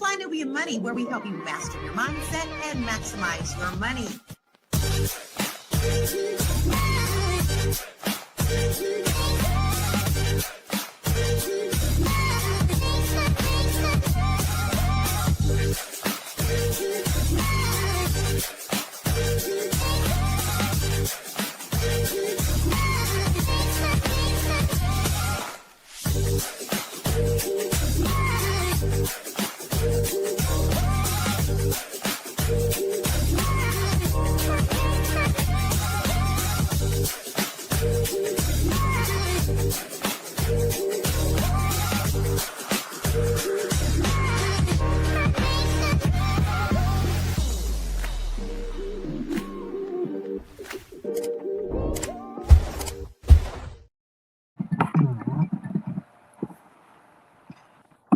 Fly Nubian Money, where we help you master your mindset and maximize your money.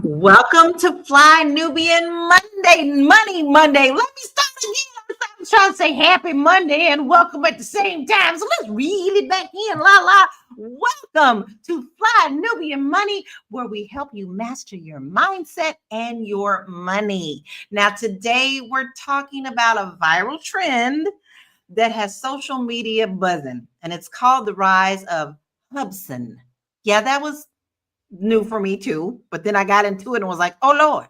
Welcome to Fly Nubian Money Monday. Let me start again. I was trying to say happy Monday and welcome at the same time. So let's reel it back in. Welcome to Fly Nubian Money, where we help you master your mindset and your money. Now, today we're talking about a viral trend that has social media buzzing, and it's called the rise of HubSons. Yeah, that was new for me too, but then I got into it and was like, oh Lord,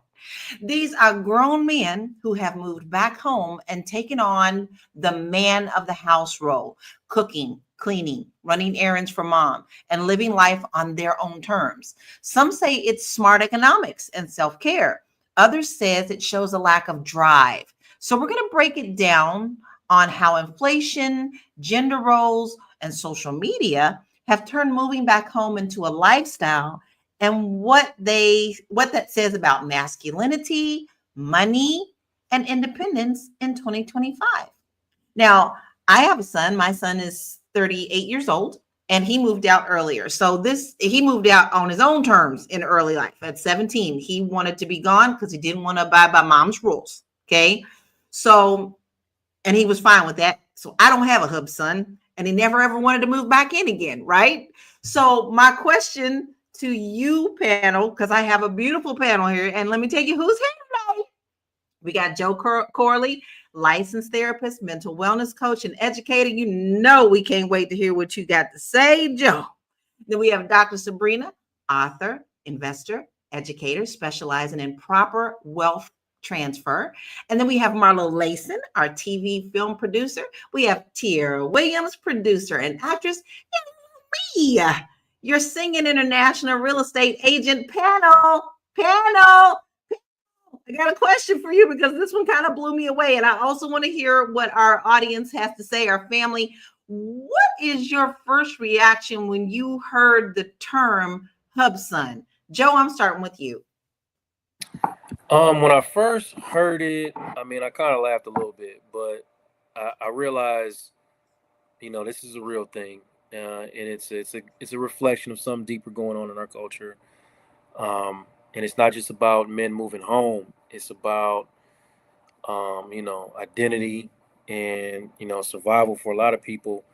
these are grown men who have moved back home and taken on the man of the house role, cooking, cleaning, running errands for mom, and living life on their own terms. Some say it's smart economics and self-care. Others says it shows a lack of drive. So we're going to break it down on how inflation, gender roles, and social media have turned moving back home into a lifestyle, and what that says about masculinity, money, and independence in 2025. Now, I have a son. My son is 38 years old, and he moved out earlier. So he moved out on his own terms in early life. At 17, he wanted to be gone because he didn't want to abide by mom's rules. Okay. So, and he was fine with that. So I don't have a HubSons, and he never ever wanted to move back in again. Right. So my question to you, panel, because I have a beautiful panel here, and let me tell you who's here today. We got Joe Corley, licensed therapist, mental wellness coach, and educator. You know we can't wait to hear what you got to say, Joe. Then we have Dr. Sabrina, author, investor, educator, specializing in proper wealth transfer. And then we have Marlo Layson, our TV film producer. We have Tierra Williams, producer and actress. And me, your singing international real estate agent. Panel. I got a question for you because this one kind of blew me away. And I also want to hear what our audience has to say, our family. What is your first reaction when you heard the term HubSons? Joe, I'm starting with you. When I first heard it, I mean, I kind of laughed a little bit, but I realized, this is a real thing. And it's a reflection of something deeper going on in our culture. And it's not just about men moving home. It's about, identity and, survival for a lot of people.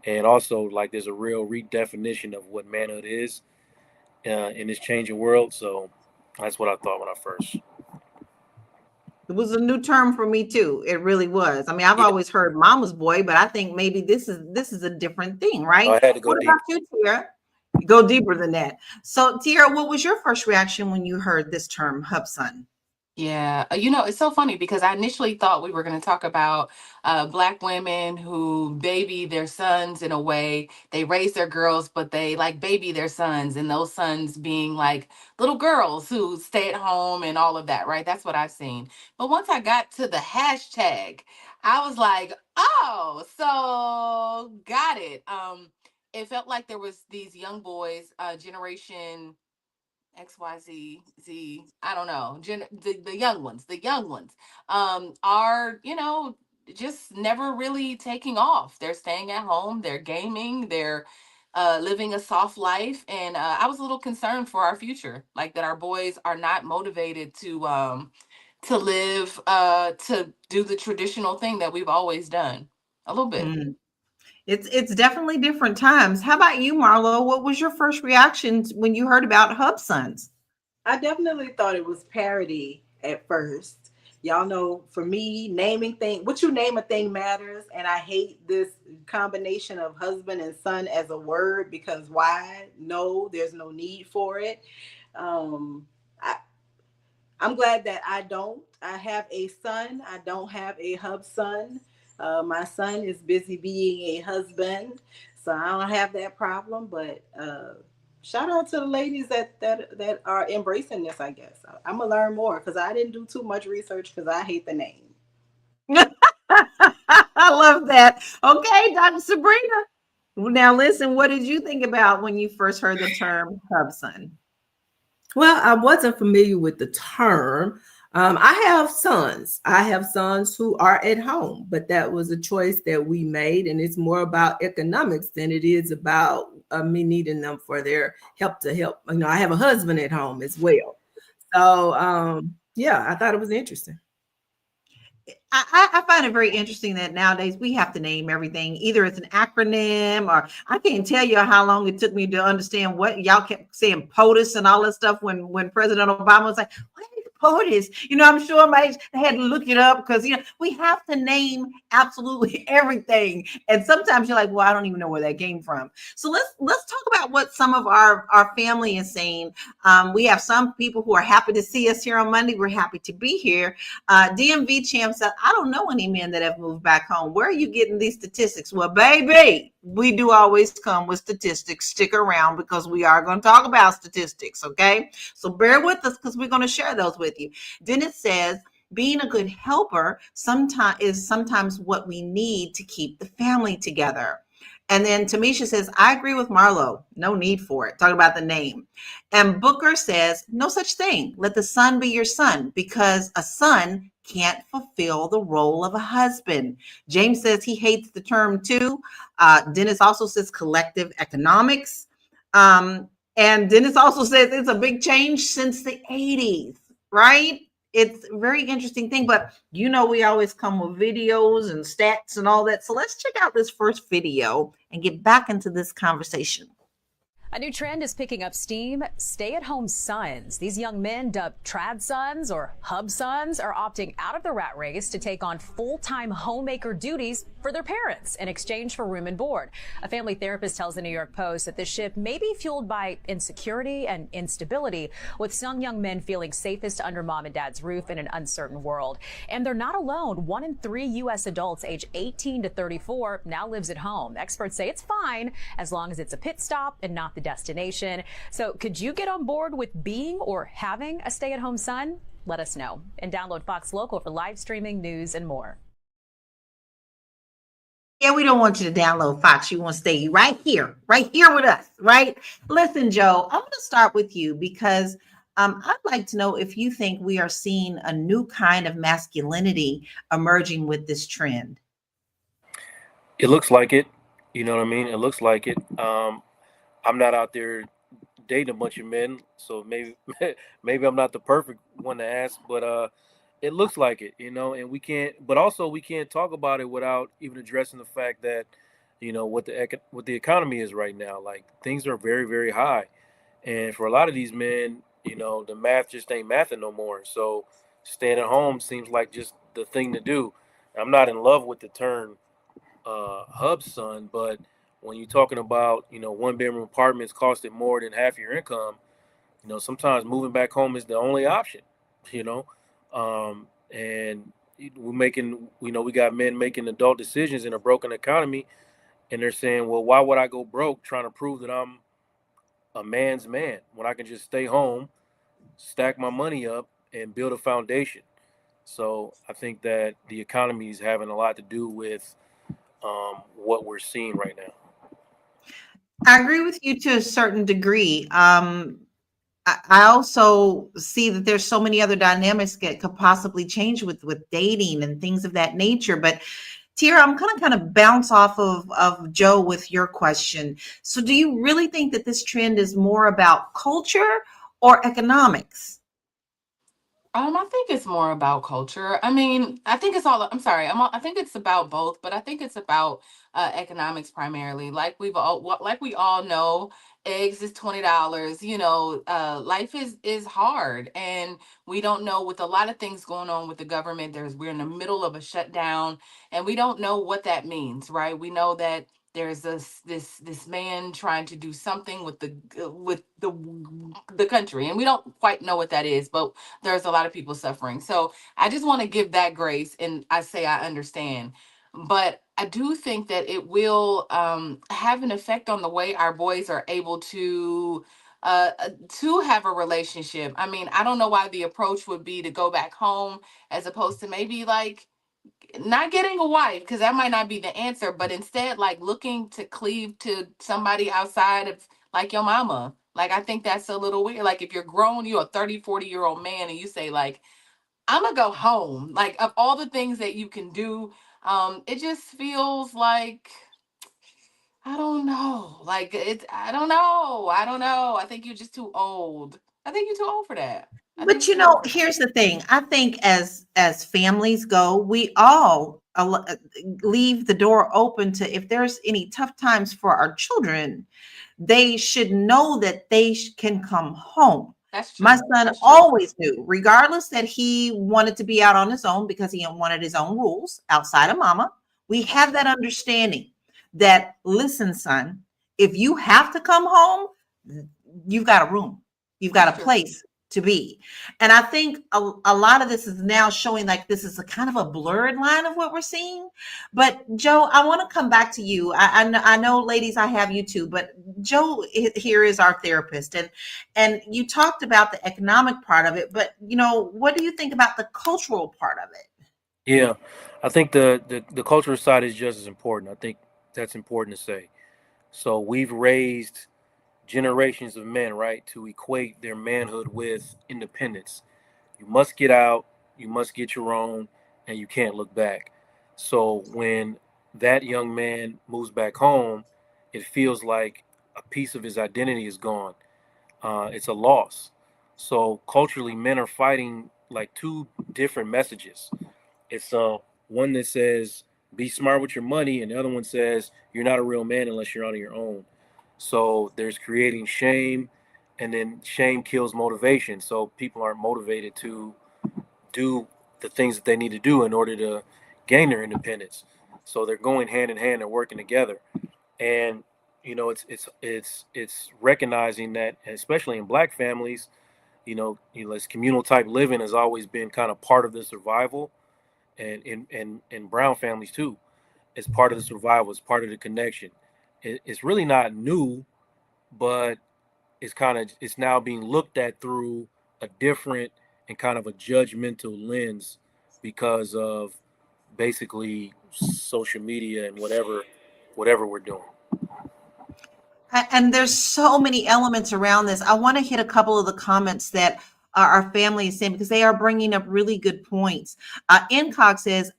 And also, like, there's a real redefinition of what manhood is in this changing world. So that's what I thought when I first. It was a new term for me too. It really was. I mean, I've always heard mama's boy, but I think maybe this is a different thing, right? I had to go what deeper. About you, Tierra? Go deeper than that. So, Tierra, what was your first reaction when you heard this term, HubSons? Yeah, it's so funny because I initially thought we were going to talk about Black women who baby their sons in a way. They raise their girls, but they like baby their sons, and those sons being like little girls who stay at home and all of that, right? That's what I've seen. But once I got to the hashtag, I was like, oh, so got it. It felt like there was these young boys, generation XYZ, Z, I don't know, the young ones, are, just never really taking off. They're staying at home, they're gaming, they're living a soft life. And I was a little concerned for our future, like that our boys are not motivated to live, to do the traditional thing that we've always done. A little bit. It's definitely different times. How about you, Marlo? What was your first reaction when you heard about HubSons? I definitely thought it was parody at first. Y'all know, for me, naming thing, what you name a thing matters, and I hate this combination of husband and son as a word, because why? No, there's no need for it. Um, I, I'm glad that I don't. I have a son. I don't have a hub son. My son is busy being a husband, so I don't have that problem. But shout out to the ladies that are embracing this. I guess I'm gonna learn more because I didn't do too much research because I hate the name. I love that. Okay, Dr. Sabrina. Now, listen, what did you think about when you first heard the term HubSon? Well, I wasn't familiar with the term. I have sons. I have sons who are at home, but that was a choice that we made, and it's more about economics than it is about me needing them for their help to help. You know, I have a husband at home as well, so yeah, I thought it was interesting. I find it very interesting that nowadays we have to name everything. Either it's an acronym, or I can't tell you how long it took me to understand what y'all kept saying POTUS and all that stuff when President Obama was like, what is POTUS? You know, I'm sure my I had to look it up because we have to name absolutely everything. And sometimes you're like, well, I don't even know where that came from. So let's talk about what some of our family is saying. We have some people who are happy to see us here on Monday. We're happy to be here. DMV Champ said, I don't know any men that have moved back home. Where are you getting these statistics? Well, baby, we do always come with statistics. Stick around because we are going to talk about statistics, okay? So bear with us because we're going to share those with you. Dennis says, being a good helper sometimes what we need to keep the family together. And then Tamisha says, I agree with Marlo. No need for it. Talk about the name. And Booker says, no such thing. Let the son be your son because a son can't fulfill the role of a husband. James says he hates the term too. Dennis also says collective economics. And Dennis also says it's a big change since the 80s, right? It's a very interesting thing, but we always come with videos and stats and all that. So let's check out this first video and get back into this conversation. A new trend is picking up steam. Stay-at-home sons. These young men, dubbed trad sons or hub sons, are opting out of the rat race to take on full-time homemaker duties for their parents in exchange for room and board. A family therapist tells the New York Post that this shift may be fueled by insecurity and instability, with some young men feeling safest under mom and dad's roof in an uncertain world. And they're not alone. 1 in 3 U.S. adults age 18 to 34 now lives at home. Experts say it's fine as long as it's a pit stop and not the destination. So could you get on board with being or having a stay-at-home son? Let us know and download Fox Local for live streaming, news, and more. Yeah, we don't want you to download Fox. You want to stay right here with us, right? Listen, Joe, I'm going to start with you because I'd like to know if you think we are seeing a new kind of masculinity emerging with this trend. It looks like it. You know what I mean? It looks like it. I'm not out there dating a bunch of men, so maybe I'm not the perfect one to ask, but it looks like it, and we can't talk about it without even addressing the fact that, what the economy is right now. Like, things are very, very high, and for a lot of these men, the math just ain't mathing no more. So staying at home seems like just the thing to do. I'm not in love with the term hub son, but when you're talking about, one bedroom apartments costing more than half your income, sometimes moving back home is the only option, you know. And we're making, we got men making adult decisions in a broken economy, and they're saying, well, why would I go broke trying to prove that I'm a man's man when I can just stay home, stack my money up, and build a foundation? So I think that the economy is having a lot to do with what we're seeing right now. I agree with you to a certain degree. I also see that there's so many other dynamics that could possibly change with dating and things of that nature. But Tira, I'm gonna kind of bounce off of Joe with your question. So do you really think that this trend is more about culture or economics? I think it's more about culture. I mean, I think it's all. I'm sorry. I think it's about both, but I think it's about economics primarily. Like we all know, eggs is $20. You know, life is hard, and we don't know, with a lot of things going on with the government. We're in the middle of a shutdown, and we don't know what that means, right? We know that there's this man trying to do something with the country, and we don't quite know what that is, but there's a lot of people suffering. So I just want to give that grace, and I say I understand, but I do think that it will have an effect on the way our boys are able to have a relationship. I mean, I don't know why the approach would be to go back home as opposed to maybe like not getting a wife, because that might not be the answer, but instead like looking to cleave to somebody outside of like your mama. Like, I think that's a little weird. Like, if you're grown, you're a 30, 40-year-old man, and you say like, I'm gonna go home. Like, of all the things that you can do, it just feels like, I don't know. Like, I don't know. I don't know. I think you're just too old. I think you're too old for that. I think But you're too old for that. here's the thing. I think as families go, we all leave the door open to, if there's any tough times for our children, they should know that they can come home. That's true. My son That's true. always knew, regardless that he wanted to be out on his own because he wanted his own rules outside of mama. We have that understanding that, listen, son, if you have to come home, you've got a room, you've got That's a true. place to be. And I think a lot of this is now showing like this is a kind of a blurred line of what we're seeing. But Joe, I want to come back to you. I know, ladies, I have you too, but Joe here is our therapist, and you talked about the economic part of it, but what do you think about the cultural part of it? Yeah, I think the cultural side is just as important. I think that's important to say. So we've raised generations of men, right, to equate their manhood with independence. You must get out, you must get your own, and you can't look back. So when that young man moves back home, it feels like a piece of his identity is gone. It's a loss. So culturally, men are fighting like two different messages. It's one that says be smart with your money, and the other one says you're not a real man unless you're on your own. So there's creating shame, and then shame kills motivation. So people aren't motivated to do the things that they need to do in order to gain their independence. So they're going hand in hand and working together. And it's recognizing that, especially in Black families, this communal type living has always been kind of part of the survival, and in brown families too. It's part of the survival. It's part of the connection. It's really not new, but it's now being looked at through a different and kind of a judgmental lens because of basically social media and whatever we're doing. And there's so many elements around this. I want to hit a couple of the comments that our family is saying, because they are bringing up really good points. Incog says,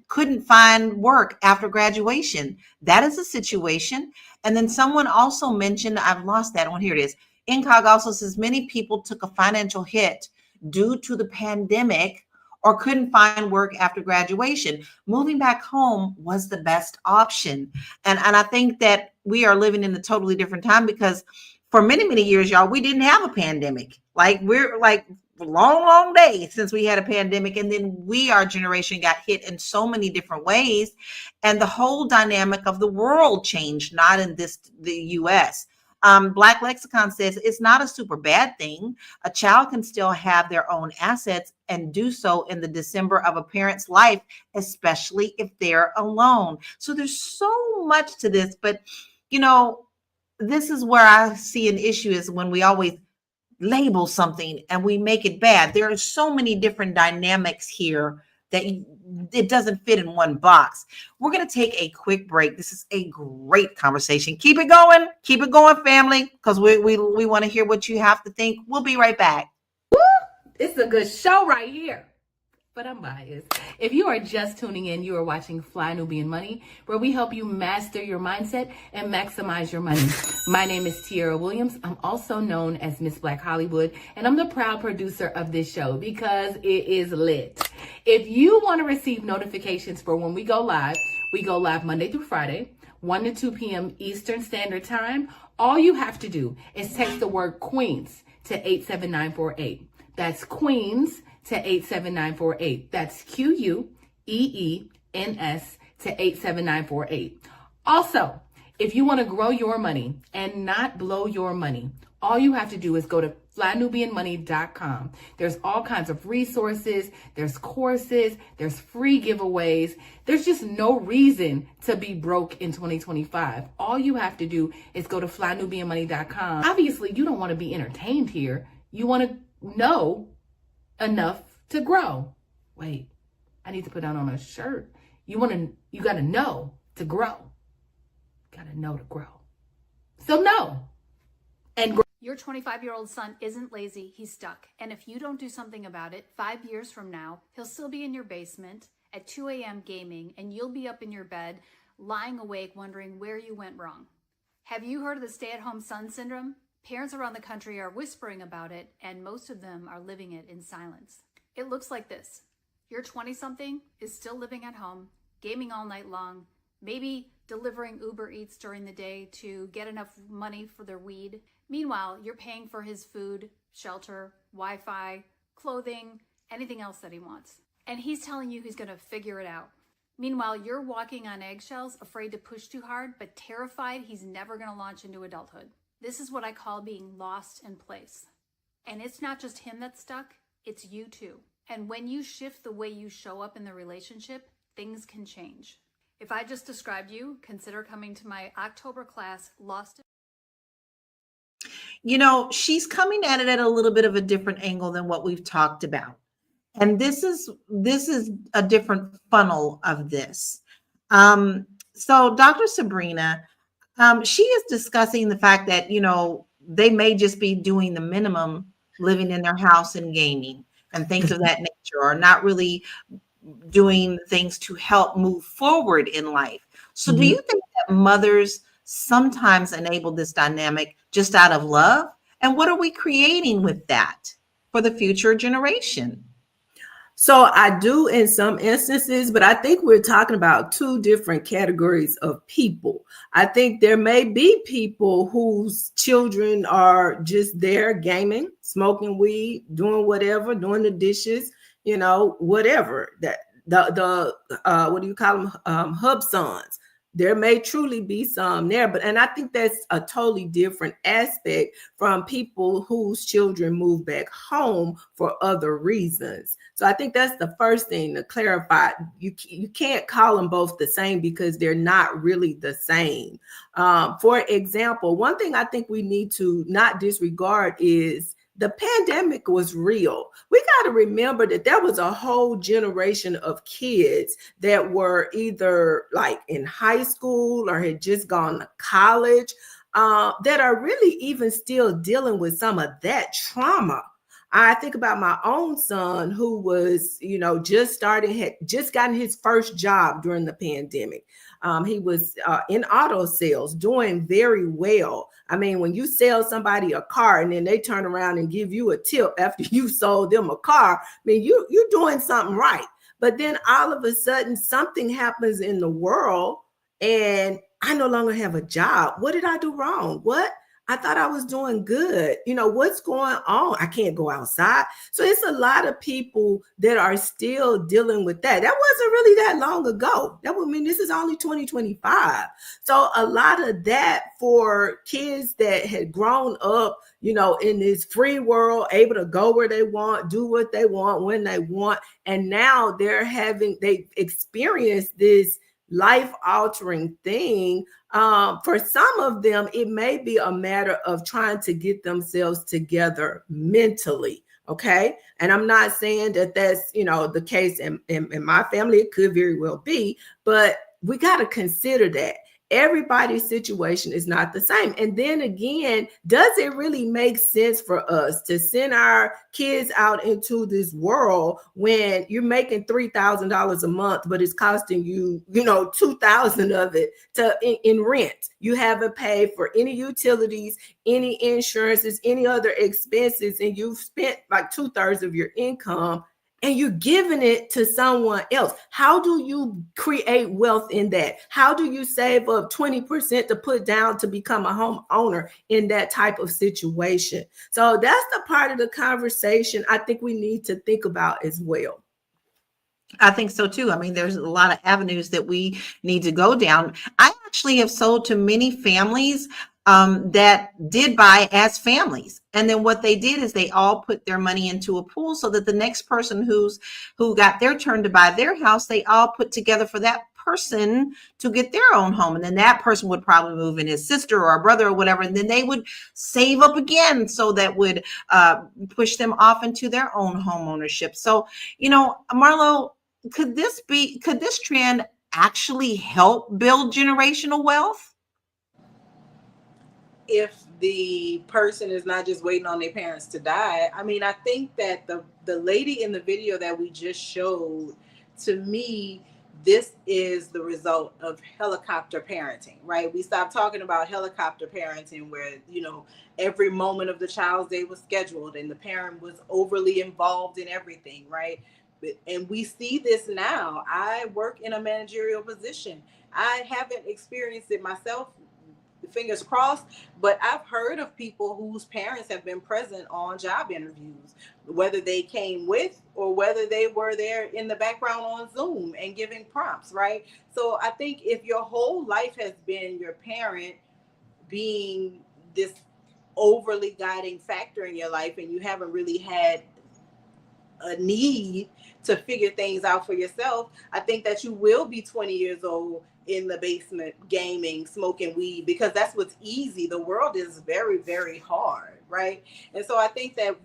couldn't find work after graduation. That is a situation. And then someone also mentioned, I've lost that one. Here it is. Incog also says many people took a financial hit due to the pandemic or couldn't find work after graduation. Moving back home was the best option. And I think that we are living in a totally different time, because for many, many years, y'all, we didn't have a pandemic. Like, we're like long days since we had a pandemic. And then our generation got hit in so many different ways. And the whole dynamic of the world changed, not in the US. Black Lexicon says it's not a super bad thing. A child can still have their own assets and do so in the December of a parent's life, especially if they're alone. So there's so much to this, but this is where I see an issue, is when we always label something and we make it bad. There are so many different dynamics here that it doesn't fit in one box. We're going to take a quick break. This is a great conversation. Keep it going, family, because we want to hear what you have to think. We'll be right back. It's a good show right here. But I'm biased. If you are just tuning in, you are watching Fly Nubian Money, where we help you master your mindset and maximize your money. My name is Tiara Williams. I'm also known as Miss Black Hollywood, and I'm the proud producer of this show because it is lit. If you want to receive notifications for when we go live Monday through Friday. 1 to 2 p.m. Eastern Standard Time. All you have to do is text the word Queens to 87948. That's Queens to 87948. That's QUEENS to 87948. Also, if you want to grow your money and not blow your money, all you have to do is go to flynubianmoney.com. There's all kinds of resources, there's courses, there's free giveaways. There's just no reason to be broke in 2025. All you have to do is go to flynubianmoney.com. Obviously, you don't want to be entertained here. You want to know enough to grow. Wait, I need to put that on a shirt. You got to know to grow. Got to know to grow. So know and grow. Your 25-year-old son isn't lazy, he's stuck. And if you don't do something about it, 5 years from now, he'll still be in your basement at 2 a.m. gaming, and you'll be up in your bed, lying awake, wondering where you went wrong. Have you heard of the stay-at-home son syndrome? Parents around the country are whispering about it, and most of them are living it in silence. It looks like this. Your 20-something is still living at home, gaming all night long, maybe delivering Uber Eats during the day to get enough money for their weed. Meanwhile, you're paying for his food, shelter, Wi-Fi, clothing, anything else that he wants. And he's telling you he's going to figure it out. Meanwhile, you're walking on eggshells, afraid to push too hard, but terrified he's never going to launch into adulthood. This is what I call being lost in place. And it's not just him that's stuck, it's you too. And when you shift the way you show up in the relationship, things can change. If I just described you, consider coming to my October class, Lost. You know, she's coming at it at a little bit of a different angle than what we've talked about. And this is a different funnel of this. So Dr. Sabrina, she is discussing the fact that, you know, they may just be doing the minimum, living in their house and gaming and things of that nature, or not really doing things to help move forward in life. So do you think that mothers sometimes enable this dynamic just out of love? And what are we creating with that for the future generation? So I do in some instances, but I think we're talking about two different categories of people. I think there may be people whose children are just there gaming, smoking weed, doing whatever, doing the dishes, you know, whatever. That the what do you call them? HubSons. There may truly be some there, and I think that's a totally different aspect from people whose children move back home for other reasons. So I think that's the first thing to clarify. You can't call them both the same because they're not really the same. For example, one thing I think we need to not disregard is the pandemic was real. We got to remember that there was a whole generation of kids that were either like in high school or had just gone to college that are really even still dealing with some of that trauma. I think about my own son who was, you know, had just gotten his first job during the pandemic. He was in auto sales, doing very well. I mean, when you sell somebody a car and then they turn around and give you a tip after you sold them a car, I mean, you're doing something right. But then all of a sudden something happens in the world and I no longer have a job. What did I do wrong? What? I thought I was doing good. You know, what's going on? I can't go outside. So it's a lot of people that are still dealing with that. That wasn't really that long ago. That would mean this is only 2025. So a lot of that for kids that had grown up, you know, in this free world, able to go where they want, do what they want, when they want. And now they've experienced this life-altering thing. For some of them, it may be a matter of trying to get themselves together mentally. Okay. And I'm not saying that that's, you know, the case in my family. It could very well be, but we got to consider that everybody's situation is not the same. And then again, does it really make sense for us to send our kids out into this world when you're making $3,000 a month, but it's costing you, you know, $2,000 of it in rent? You haven't paid for any utilities, any insurances, any other expenses, and you've spent like 2/3 of your income and you're giving it to someone else. How do you create wealth in that? How do you save up 20% to put down to become a homeowner in that type of situation? So that's the part of the conversation I think we need to think about as well. I think so too. I mean, there's a lot of avenues that we need to go down. I actually have sold to many families that did buy as families. And then what they did is they all put their money into a pool so that the next person who got their turn to buy their house, they all put together for that person to get their own home. And then that person would probably move in, his sister or a brother or whatever. And then they would save up again. So that would push them off into their own home ownership. So, you know, Marlo, could this trend actually help build generational wealth? If the person is not just waiting on their parents to die. I mean, I think that the lady in the video that we just showed, to me, this is the result of helicopter parenting, right? We stopped talking about helicopter parenting where, you know, every moment of the child's day was scheduled and the parent was overly involved in everything, right? And we see this now. I work in a managerial position. I haven't experienced it myself, fingers crossed, but I've heard of people whose parents have been present on job interviews, whether they came with or whether they were there in the background on Zoom and giving prompts, right? So I think if your whole life has been your parent being this overly guiding factor in your life and you haven't really had a need to figure things out for yourself, I think that you will be 20 years old in the basement gaming, smoking weed, because that's what's easy. The world is very, very hard, right? And so I think that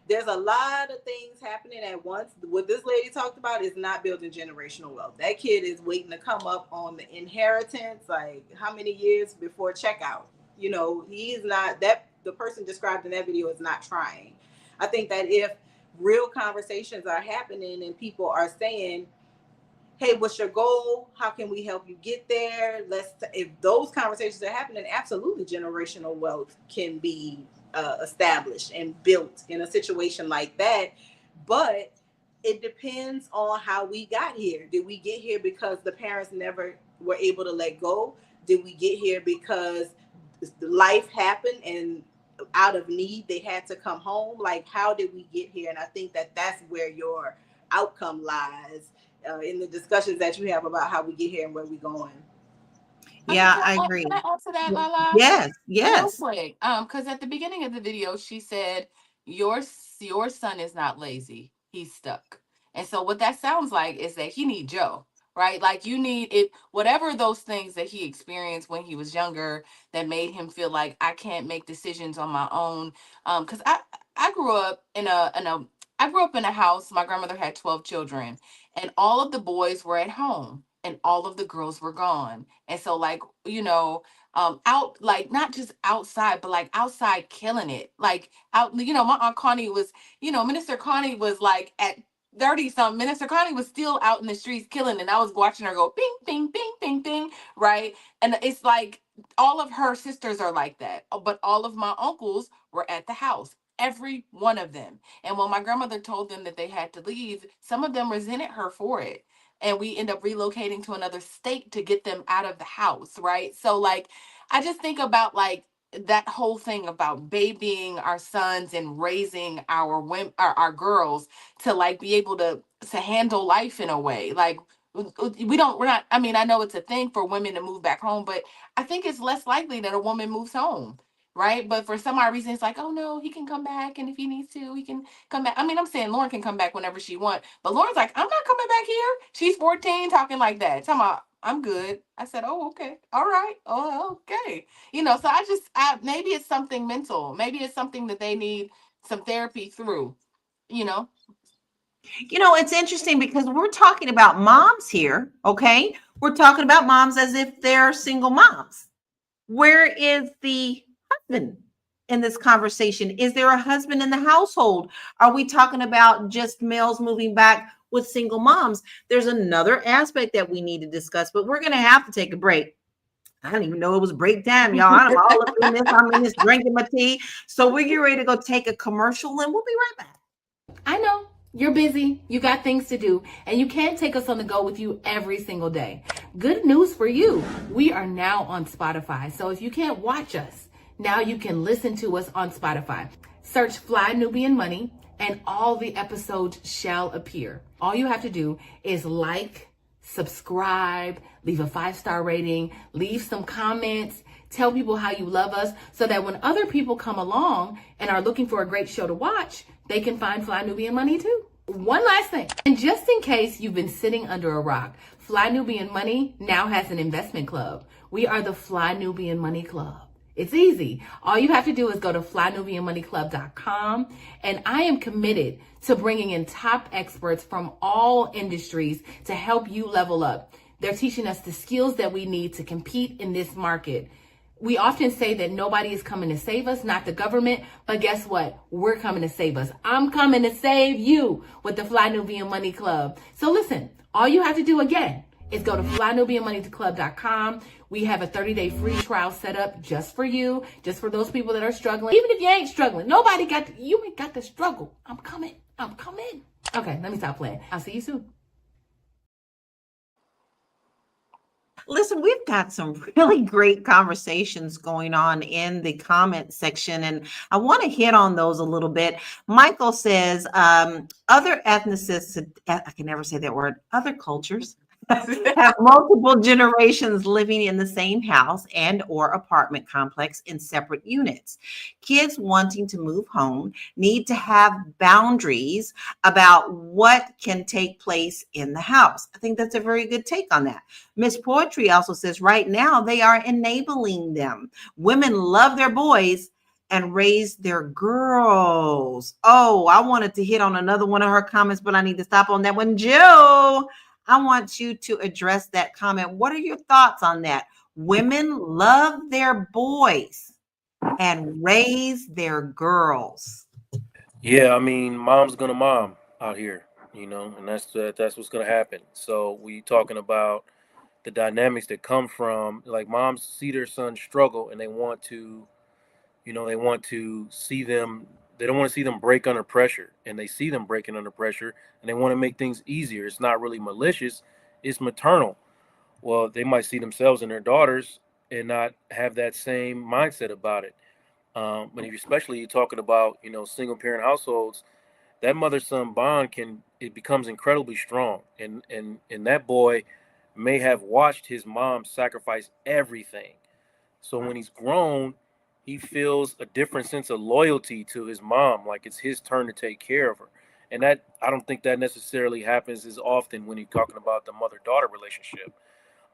there's a lot of things happening at once. What this lady talked about is not building generational wealth. That kid is waiting to come up on the inheritance, like how many years before checkout? You know, he's not, that the person described in that video is not trying. I think that if real conversations are happening and people are saying, hey, what's your goal? How can we help you get there? If those conversations are happening, absolutely generational wealth can be established and built in a situation like that. But it depends on how we got here. Did we get here because the parents never were able to let go? Did we get here because life happened and out of need they had to come home? Like, how did we get here? And I think that that's where your outcome lies in the discussions that you have about how we get here and where we're going. Yeah, I agree. Can I answer that, Lala? Yes. Real quick. Because at the beginning of the video, she said, your son is not lazy. He's stuck. And so what that sounds like is that he needs Joe, right? Like you need it, whatever those things that he experienced when he was younger that made him feel like I can't make decisions on my own. Because I grew up in a house. My grandmother had 12 children, and all of the boys were at home and all of the girls were gone. And so, like, you know, out, like, not just outside, but like outside killing it. Like out, you know, my Aunt Connie was, you know, Minister Connie was like at 30 something. Minister Connie was still out in the streets killing, and I was watching her go bing, bing, bing, bing, bing, right? And it's like all of her sisters are like that, but all of my uncles were at the house. Every one of them. And when my grandmother told them that they had to leave, some of them resented her for it. And we end up relocating to another state to get them out of the house, right? So, like, I just think about, like, that whole thing about babying our sons and raising our women, our girls to, like, be able to handle life in a way. Like, we're not, I mean, I know it's a thing for women to move back home, but I think it's less likely that a woman moves home. Right. But for some odd reason, it's like, oh, no, he can come back. And if he needs to, he can come back. I mean, I'm saying Lauren can come back whenever she wants. But Lauren's like, I'm not coming back here. She's 14 talking like that. Talking about, I'm good. I said, oh, OK. All right. Oh, OK. You know, so maybe it's something mental. Maybe it's something that they need some therapy through, you know. You know, it's interesting because we're talking about moms here. OK, we're talking about moms as if they're single moms. Where is the husband in this conversation? Is there a husband in the household? Are we talking about just males moving back with single moms? There's another aspect that we need to discuss, but we're going to have to take a break. I didn't even know it was break time, y'all. I'm all up in this. I'm in this drinking my tea. So we're getting ready to go take a commercial and we'll be right back. I know. You're busy, you got things to do, and you can't take us on the go with you every single day. Good news for you. We are now on Spotify. So if you can't watch us, now you can listen to us on Spotify. Search Fly Nubian Money and all the episodes shall appear. All you have to do is like, subscribe, leave a 5-star rating, leave some comments, tell people how you love us so that when other people come along and are looking for a great show to watch, they can find Fly Nubian Money too. One last thing, and just in case you've been sitting under a rock, Fly Nubian Money now has an investment club. We are the Fly Nubian Money Club. It's easy. All you have to do is go to flynubianmoneyclub.com, and I am committed to bringing in top experts from all industries to help you level up. They're teaching us the skills that we need to compete in this market. We often say that nobody is coming to save us, not the government, but guess what? We're coming to save us. I'm coming to save you with the Fly Nubian Money Club. So listen, all you have to do again is go to flynubianmoneyclub.com. We have a 30-day free trial set up just for you, just for those people that are struggling. Even if you ain't struggling, you ain't got to struggle. I'm coming. Okay, let me stop playing. I'll see you soon. Listen, we've got some really great conversations going on in the comment section, and I want to hit on those a little bit. Michael says, other ethnicities, I can never say that word, other cultures have multiple generations living in the same house and or apartment complex in separate units. Kids wanting to move home need to have boundaries about what can take place in the house. I think that's a very good take on that. Miss Poetry also says right now they are enabling them. Women love their boys and raise their girls. Oh, I wanted to hit on another one of her comments, but I need to stop on that one. Joe, I want you to address that comment. What are your thoughts on that? Women love their boys and raise their girls. Yeah, I mean, mom's gonna mom out here, and that's what's gonna happen. So we talking about the dynamics that come from, like, moms see their son struggle and they want to see them. They don't want to see them break under pressure, and they see them breaking under pressure, and they want to make things easier. It's not really malicious; it's maternal. Well, they might see themselves in their daughters and not have that same mindset about it. But if especially you're talking about, single parent households, that mother-son bond becomes incredibly strong, and that boy may have watched his mom sacrifice everything. So when he's grown, he feels a different sense of loyalty to his mom, like it's his turn to take care of her. And that, I don't think that necessarily happens as often when you're talking about the mother-daughter relationship.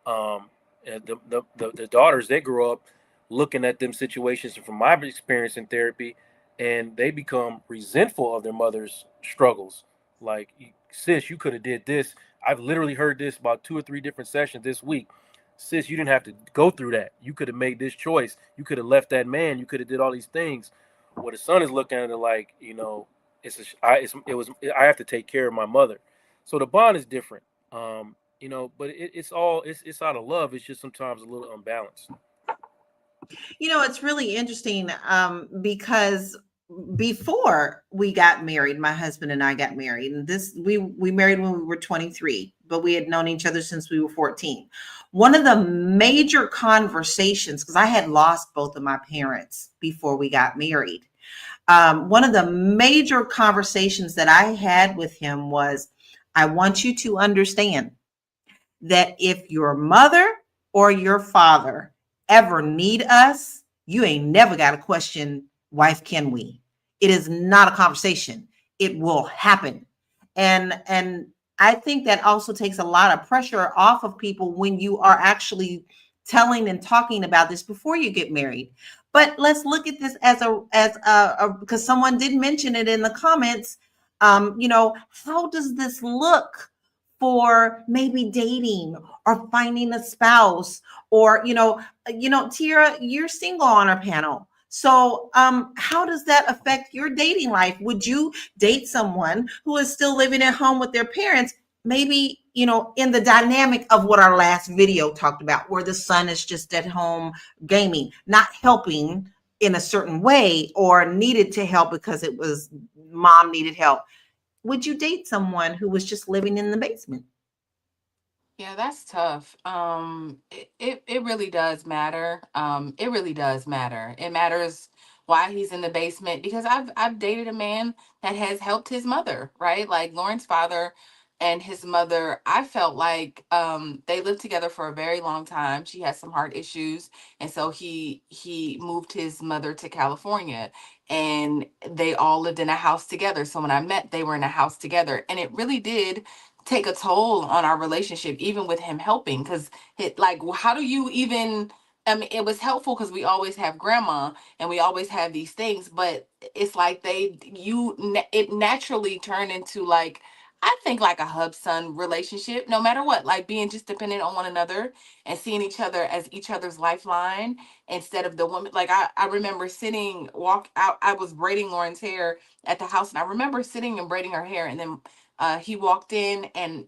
And the daughters, they grow up looking at them situations, and from my experience in therapy, and they become resentful of their mother's struggles. Like, sis, you could have did this. I've literally heard this about 2 or 3 different sessions this week. Sis, you didn't have to go through that. You could have made this choice. You could have left that man. You could have did all these things. Where the son is looking at it like, I have to take care of my mother. So the bond is different. But it's out of love. It's just sometimes a little unbalanced. It's really interesting because before we got married, my husband and I got married, and we married when we were 23, but we had known each other since we were 14. One of the major conversations, because I had lost both of my parents before we got married, one of the major conversations that I had with him was, I want you to understand that if your mother or your father ever need us, you ain't never got to question, wife, can we? It is not a conversation. It will happen. And I think that also takes a lot of pressure off of people when you are actually telling and talking about this before you get married. But let's look at this as because someone did mention it in the comments. How does this look for maybe dating or finding a spouse, or Tira, you're single on our panel. So how does that affect your dating life? Would you date someone who is still living at home with their parents? Maybe, in the dynamic of what our last video talked about, where the son is just at home gaming, not helping in a certain way, or needed to help because it was mom needed help. would you date someone who was just living in the basement? Yeah, that's tough. It really does matter. It really does matter. It matters why he's in the basement, because I've dated a man that has helped his mother, right? Like Lauren's father and his mother, I felt like they lived together for a very long time. She has some heart issues, and so he moved his mother to California, and they all lived in a house together. So when I met, they were in a house together, and it really did take a toll on our relationship, even with him helping. Because it, like, how do you even, I mean, it was helpful because we always have grandma and we always have these things, but it's like it naturally turned into, like, I think, like a hub son relationship, no matter what, like being just dependent on one another and seeing each other as each other's lifeline instead of the woman. Like, I remember sitting, walk out, I was braiding Lauren's hair at the house, and I remember sitting and braiding her hair, and then he walked in, and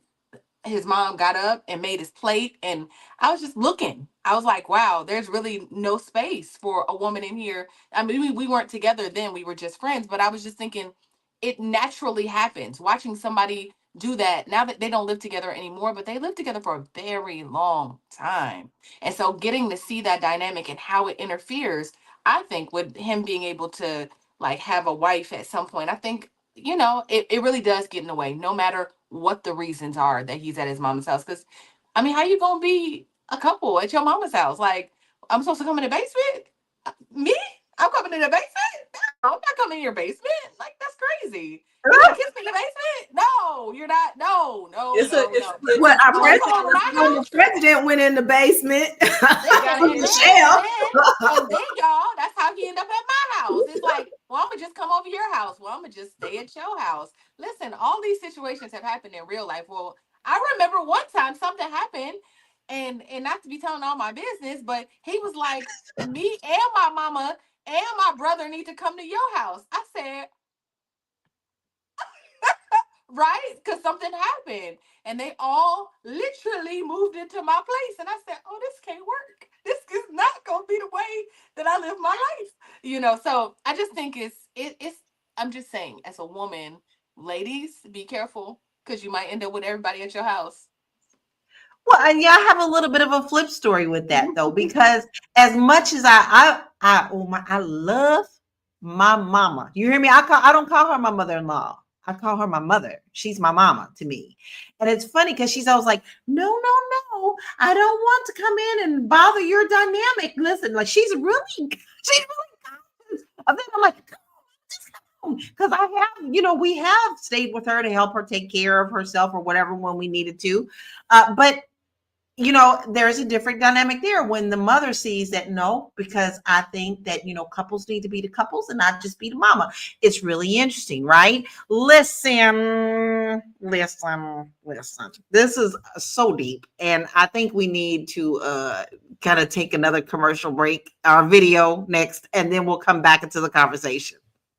his mom got up and made his plate, and I was just looking. I was like, wow, there's really no space for a woman in here. I mean, we weren't together then, we were just friends, but I was just thinking, it naturally happens watching somebody do that. Now that they don't live together anymore, but they lived together for a very long time, and so getting to see that dynamic and how it interferes, I think, with him being able to, like, have a wife at some point, I think, it really does get in the way, no matter what the reasons are that he's at his mama's house. Because, I mean, how you gonna be a couple at your mama's house? Like, I'm supposed to come in the basement? Me? I'm coming in the basement? No, I'm not coming in your basement. Like, that's crazy. You gonna kiss me in the basement? No, you're not. No, no, It's a, no, it's, no. it's Well, our You wanna come president, over to my when the house? president went in the basement, Listen, and Michelle. then, y'all, that's how he ended up at my house. It's like, well, I'm gonna just come over your house. Well, I'm gonna just stay at your house. Listen, all these situations have happened in real life. Well, I remember one time something happened, and not to be telling all my business, but he was like, me and my mama and my brother need to come to your house. I said, right? Because something happened. And they all literally moved into my place. And I said, oh, this can't work. This is not going to be the way that I live my life. So I just think it's, I'm just saying, as a woman, ladies, be careful, because you might end up with everybody at your house. Well, and yeah, I have a little bit of a flip story with that though, because as much as I love my mama. You hear me? I don't call her my mother-in-law. I call her my mother. She's my mama to me. And it's funny because she's always like, no, no, no, I don't want to come in and bother your dynamic. Listen, like she's really conscious of that. I'm like, because I have, we have stayed with her to help her take care of herself or whatever when we needed to. But there's a different dynamic there when the mother sees that, no, because I think that, couples need to be the couples and not just be the mama. It's really interesting, right? Listen. This is so deep. And I think we need to kind of take another commercial break, our video next, and then we'll come back into the conversation.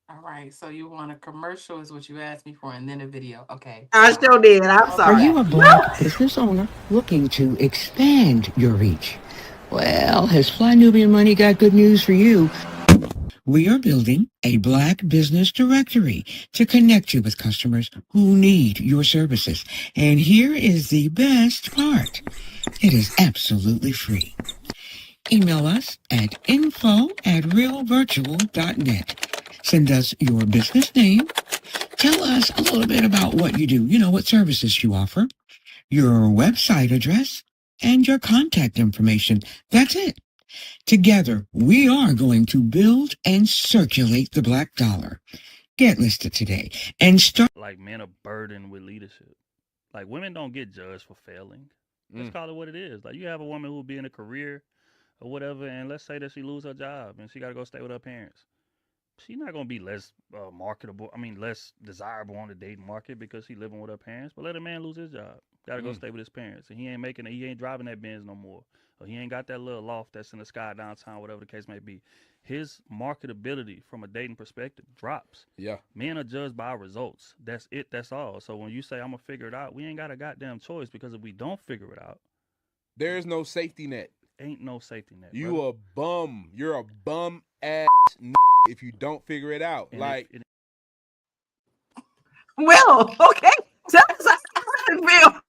All right. So you want a commercial is what you asked me for, and then a video. Okay. I sure did. I'm sorry. Are you a Black business owner looking to expand your reach? Well, has Fly Nubian Money got good news for you? We are building a Black business directory to connect you with customers who need your services. And here is the best part. It is absolutely free. Email us at info@realvirtual.net. Send us your business name. Tell us a little bit about what you do, what services you offer, your website address, and your contact information. That's it. Together, we are going to build and circulate the Black dollar. Get listed today and start. Like, men are burdened with leadership. Like, women don't get judged for failing. Let's call it what it is. Like, you have a woman who will be in a career or whatever, and let's say that she lose her job and she got to go stay with her parents. She's not going to be less less desirable on the dating market because she's living with her parents. But let a man lose his job. Got to go stay with his parents. And he ain't driving that Benz no more. Or he ain't got that little loft that's in the sky downtown, whatever the case may be. His marketability from a dating perspective drops. Yeah. Men are judged by results. That's it. That's all. So when you say I'm going to figure it out, we ain't got a goddamn choice, because if we don't figure it out, there's no safety net. Ain't no safety net. You brother. a bum. You're a bum ass if you don't figure it out. And like, Well, okay. Tell us how you really feel.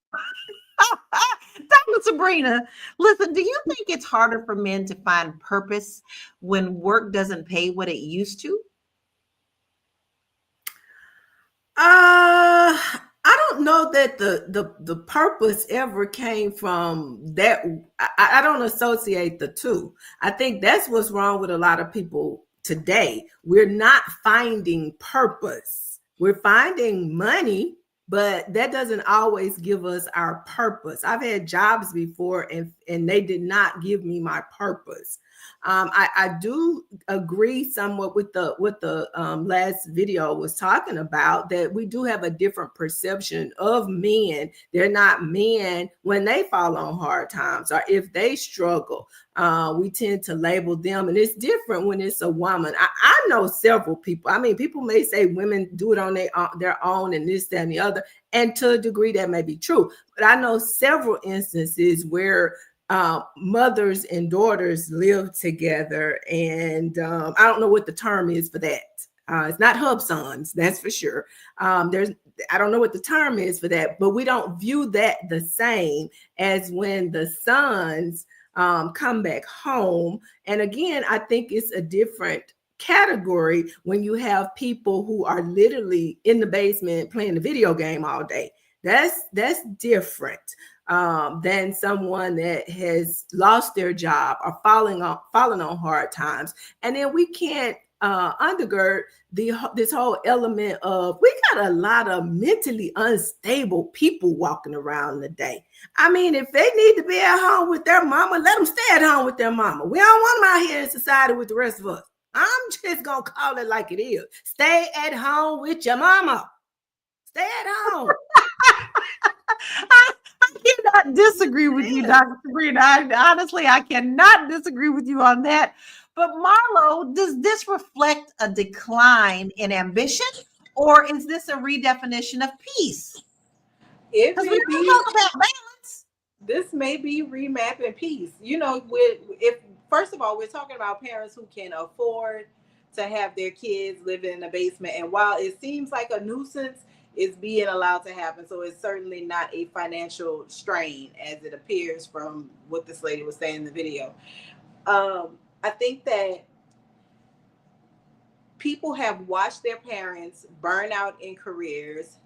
Dr. Sabrina, listen, do you think it's harder for men to find purpose when work doesn't pay what it used to? I don't know that the purpose ever came from that. I don't associate the two. I think that's what's wrong with a lot of people today. We're not finding purpose. We're finding money, but that doesn't always give us our purpose. I've had jobs before, and they did not give me my purpose. I do agree somewhat with the last video was talking about, that we do have a different perception of men. They're not men when they fall on hard times or if they struggle. We tend to label them, and it's different when it's a woman. I know several people. I mean, people may say women do it on their own and this, that, and the other, and to a degree that may be true. But I know several instances where mothers and daughters live together, and I don't know what the term is for that. It's not HubSons, that's for sure. I don't know what the term is for that, but we don't view that the same as when the sons come back home. And again, I think it's a different category when you have people who are literally in the basement playing the video game all day. That's different than someone that has lost their job or falling on hard times. And then we can't undergird this whole element of, we got a lot of mentally unstable people walking around today. I mean, if they need to be at home with their mama, let them stay at home with their mama. We don't want them out here in society with the rest of us. I'm just gonna call it like it is. Stay at home with your mama. Stay at home. I cannot disagree with you, Dr. Sabrina. Honestly, I cannot disagree with you on that. But Marlo, does this reflect a decline in ambition, or is this a redefinition of peace? It Because may we be. don't talk about balance. This may be remapping peace. If first of all, we're talking about parents who can afford to have their kids living in a basement, and while it seems like a nuisance, it's being allowed to happen. So it's certainly not a financial strain as it appears from what this lady was saying in the video. I think that people have watched their parents burn out in careers.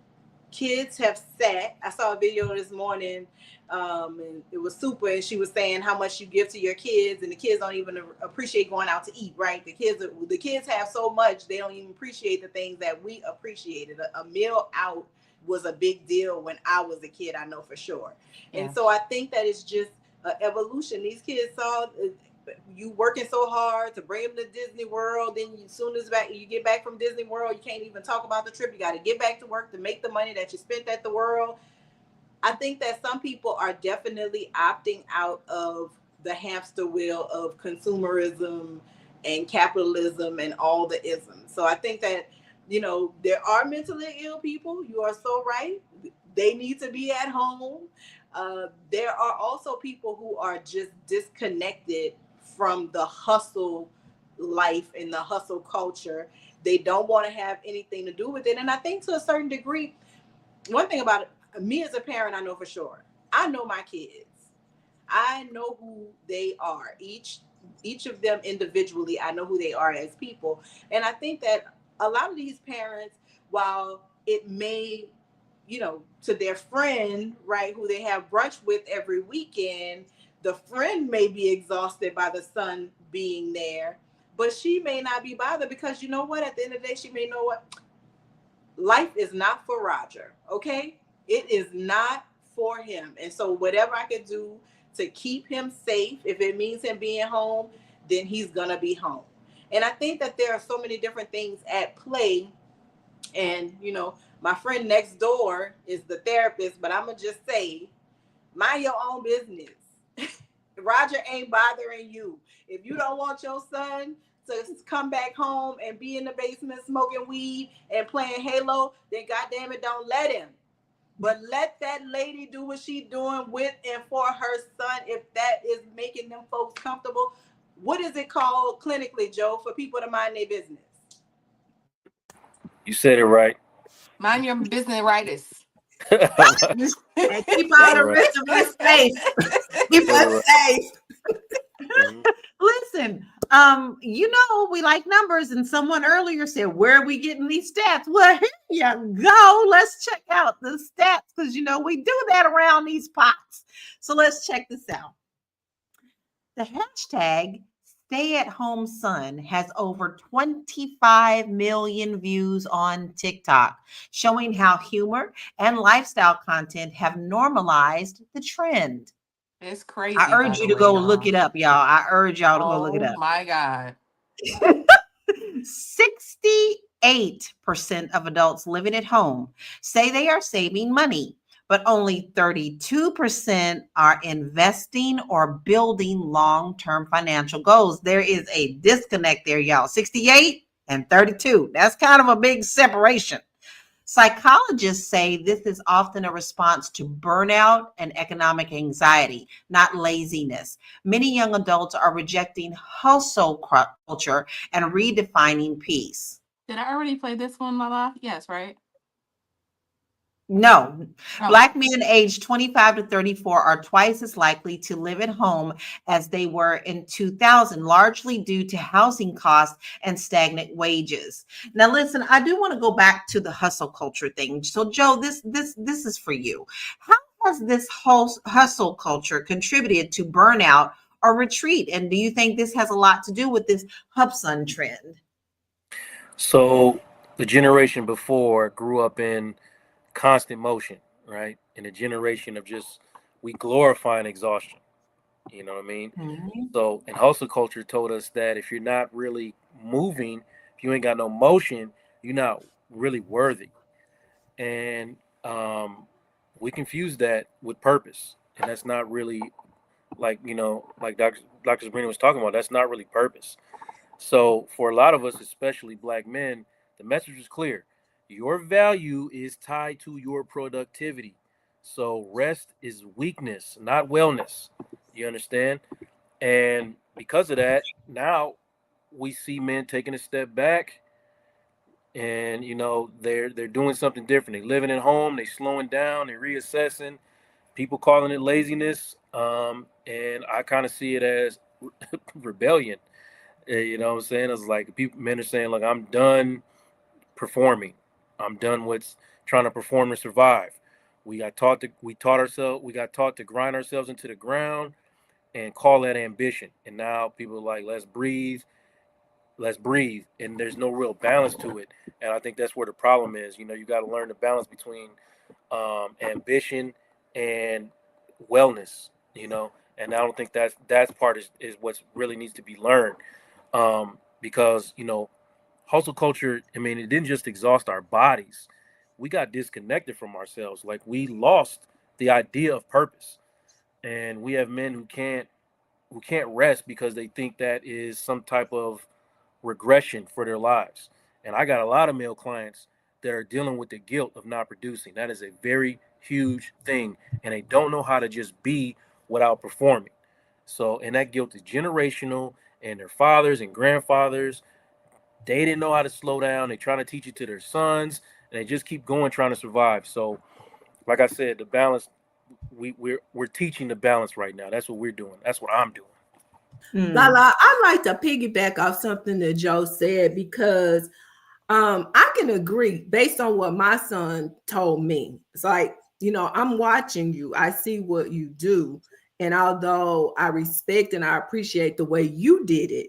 Kids have sat. I saw a video this morning, and it was super. And she was saying how much you give to your kids, and the kids don't even appreciate going out to eat. Right? The kids have so much they don't even appreciate the things that we appreciated. A meal out was a big deal when I was a kid. I know for sure. Yeah. And so I think that it's just an evolution. These kids saw you working so hard to bring them to Disney World, then as soon as you get back from Disney World, you can't even talk about the trip. You got to get back to work to make the money that you spent at the world. I think that some people are definitely opting out of the hamster wheel of consumerism and capitalism and all the isms. So I think that, there are mentally ill people. You are so right. They need to be at home. There are also people who are just disconnected from the hustle life and the hustle culture. They don't want to have anything to do with it. And I think to a certain degree, one thing about it, me as a parent, I know for sure, I know my kids. I know who they are. Each of them individually, I know who they are as people. And I think that a lot of these parents, while it may, to their friend, right, who they have brunch with every weekend, the friend may be exhausted by the son being there, but she may not be bothered because you know what? At the end of the day, she may know what? Life is not for Roger, okay? It is not for him. And so whatever I could do to keep him safe, if it means him being home, then he's going to be home. And I think that there are so many different things at play. And, my friend next door is the therapist, but I'm going to just say, mind your own business. Roger ain't bothering you. If you don't want your son to come back home and be in the basement smoking weed and playing Halo, then goddamn it, don't let him. But let that lady do what she's doing with and for her son if that is making them folks comfortable. What is it called clinically, Joe, for people to mind their business? You said it right. Mind your business, rightus. And keep all the Right. rest of us safe. Keep Right. us safe. Mhm. Listen, we like numbers, and someone earlier said, where are we getting these stats? Well, here you go. Let's check out the stats because we do that around these pots. So let's check this out. The hashtag Stay at Home Son has over 25 million views on TikTok, showing how humor and lifestyle content have normalized the trend. It's I crazy, by urge you the to way, go look y'all. it up, y'all. I urge y'all to go look it Oh up. my God. 68% of adults living at home say they are saving money, but only 32% are investing or building long-term financial goals. There is a disconnect there, y'all. 68 and 32. That's kind of a big separation. Psychologists say this is often a response to burnout and economic anxiety, not laziness. Many young adults are rejecting hustle culture and redefining peace. Did I already play this one, Lala? Yes, right? No, Oh, Black men aged 25 to 34 are twice as likely to live at home as they were in 2000, largely due to housing costs and stagnant wages. Now, listen, I do want to go back to the hustle culture thing. So, Joe, this is for you. How has this whole hustle culture contributed to burnout or retreat? And do you think this has a lot to do with this HubSons trend? So the generation before grew up in constant motion, right? In a generation of just we glorifying exhaustion. You know what I mean? Mhm. So, and hustle culture told us that if you're not really moving, if you ain't got no motion, you're not really worthy. And we confuse that with purpose, and that's not really like Dr. Sabrina was talking about. That's not really purpose. So, for a lot of us, especially Black men, the message is clear: your value is tied to your productivity. So, rest is weakness, not wellness. You understand? And because of that, now we see men taking a step back, and they're doing something different. They're living at home, they're slowing down, they're reassessing. People calling it laziness, and I kind of see it as rebellion. You know what I'm saying? It's like men are saying, like, I'm done performing. I'm done with trying to perform and survive. We got taught to grind ourselves into the ground and call that ambition. And now people are like, let's breathe. And there's no real balance to it. And I think that's where the problem is. You got to learn the balance between ambition and wellness. And I don't think that part is what really needs to be learned. Because hustle culture, I mean, it didn't just exhaust our bodies. We got disconnected from ourselves. Like, we lost the idea of purpose. And we have men who can't rest because they think that is some type of regression for their lives. And I got a lot of male clients that are dealing with the guilt of not producing. That is a very huge thing. And they don't know how to just be without performing. So, and that guilt is generational, and their fathers and grandfathers, they didn't know how to slow down. They're trying to teach it to their sons, and they just keep going trying to survive. So, like I said, the balance, we're teaching the balance right now. That's what we're doing. That's what I'm doing. Lala, I like to piggyback off something that Joe said because I can agree based on what my son told me. It's like, I'm watching you. I see what you do. And although I respect and I appreciate the way you did it,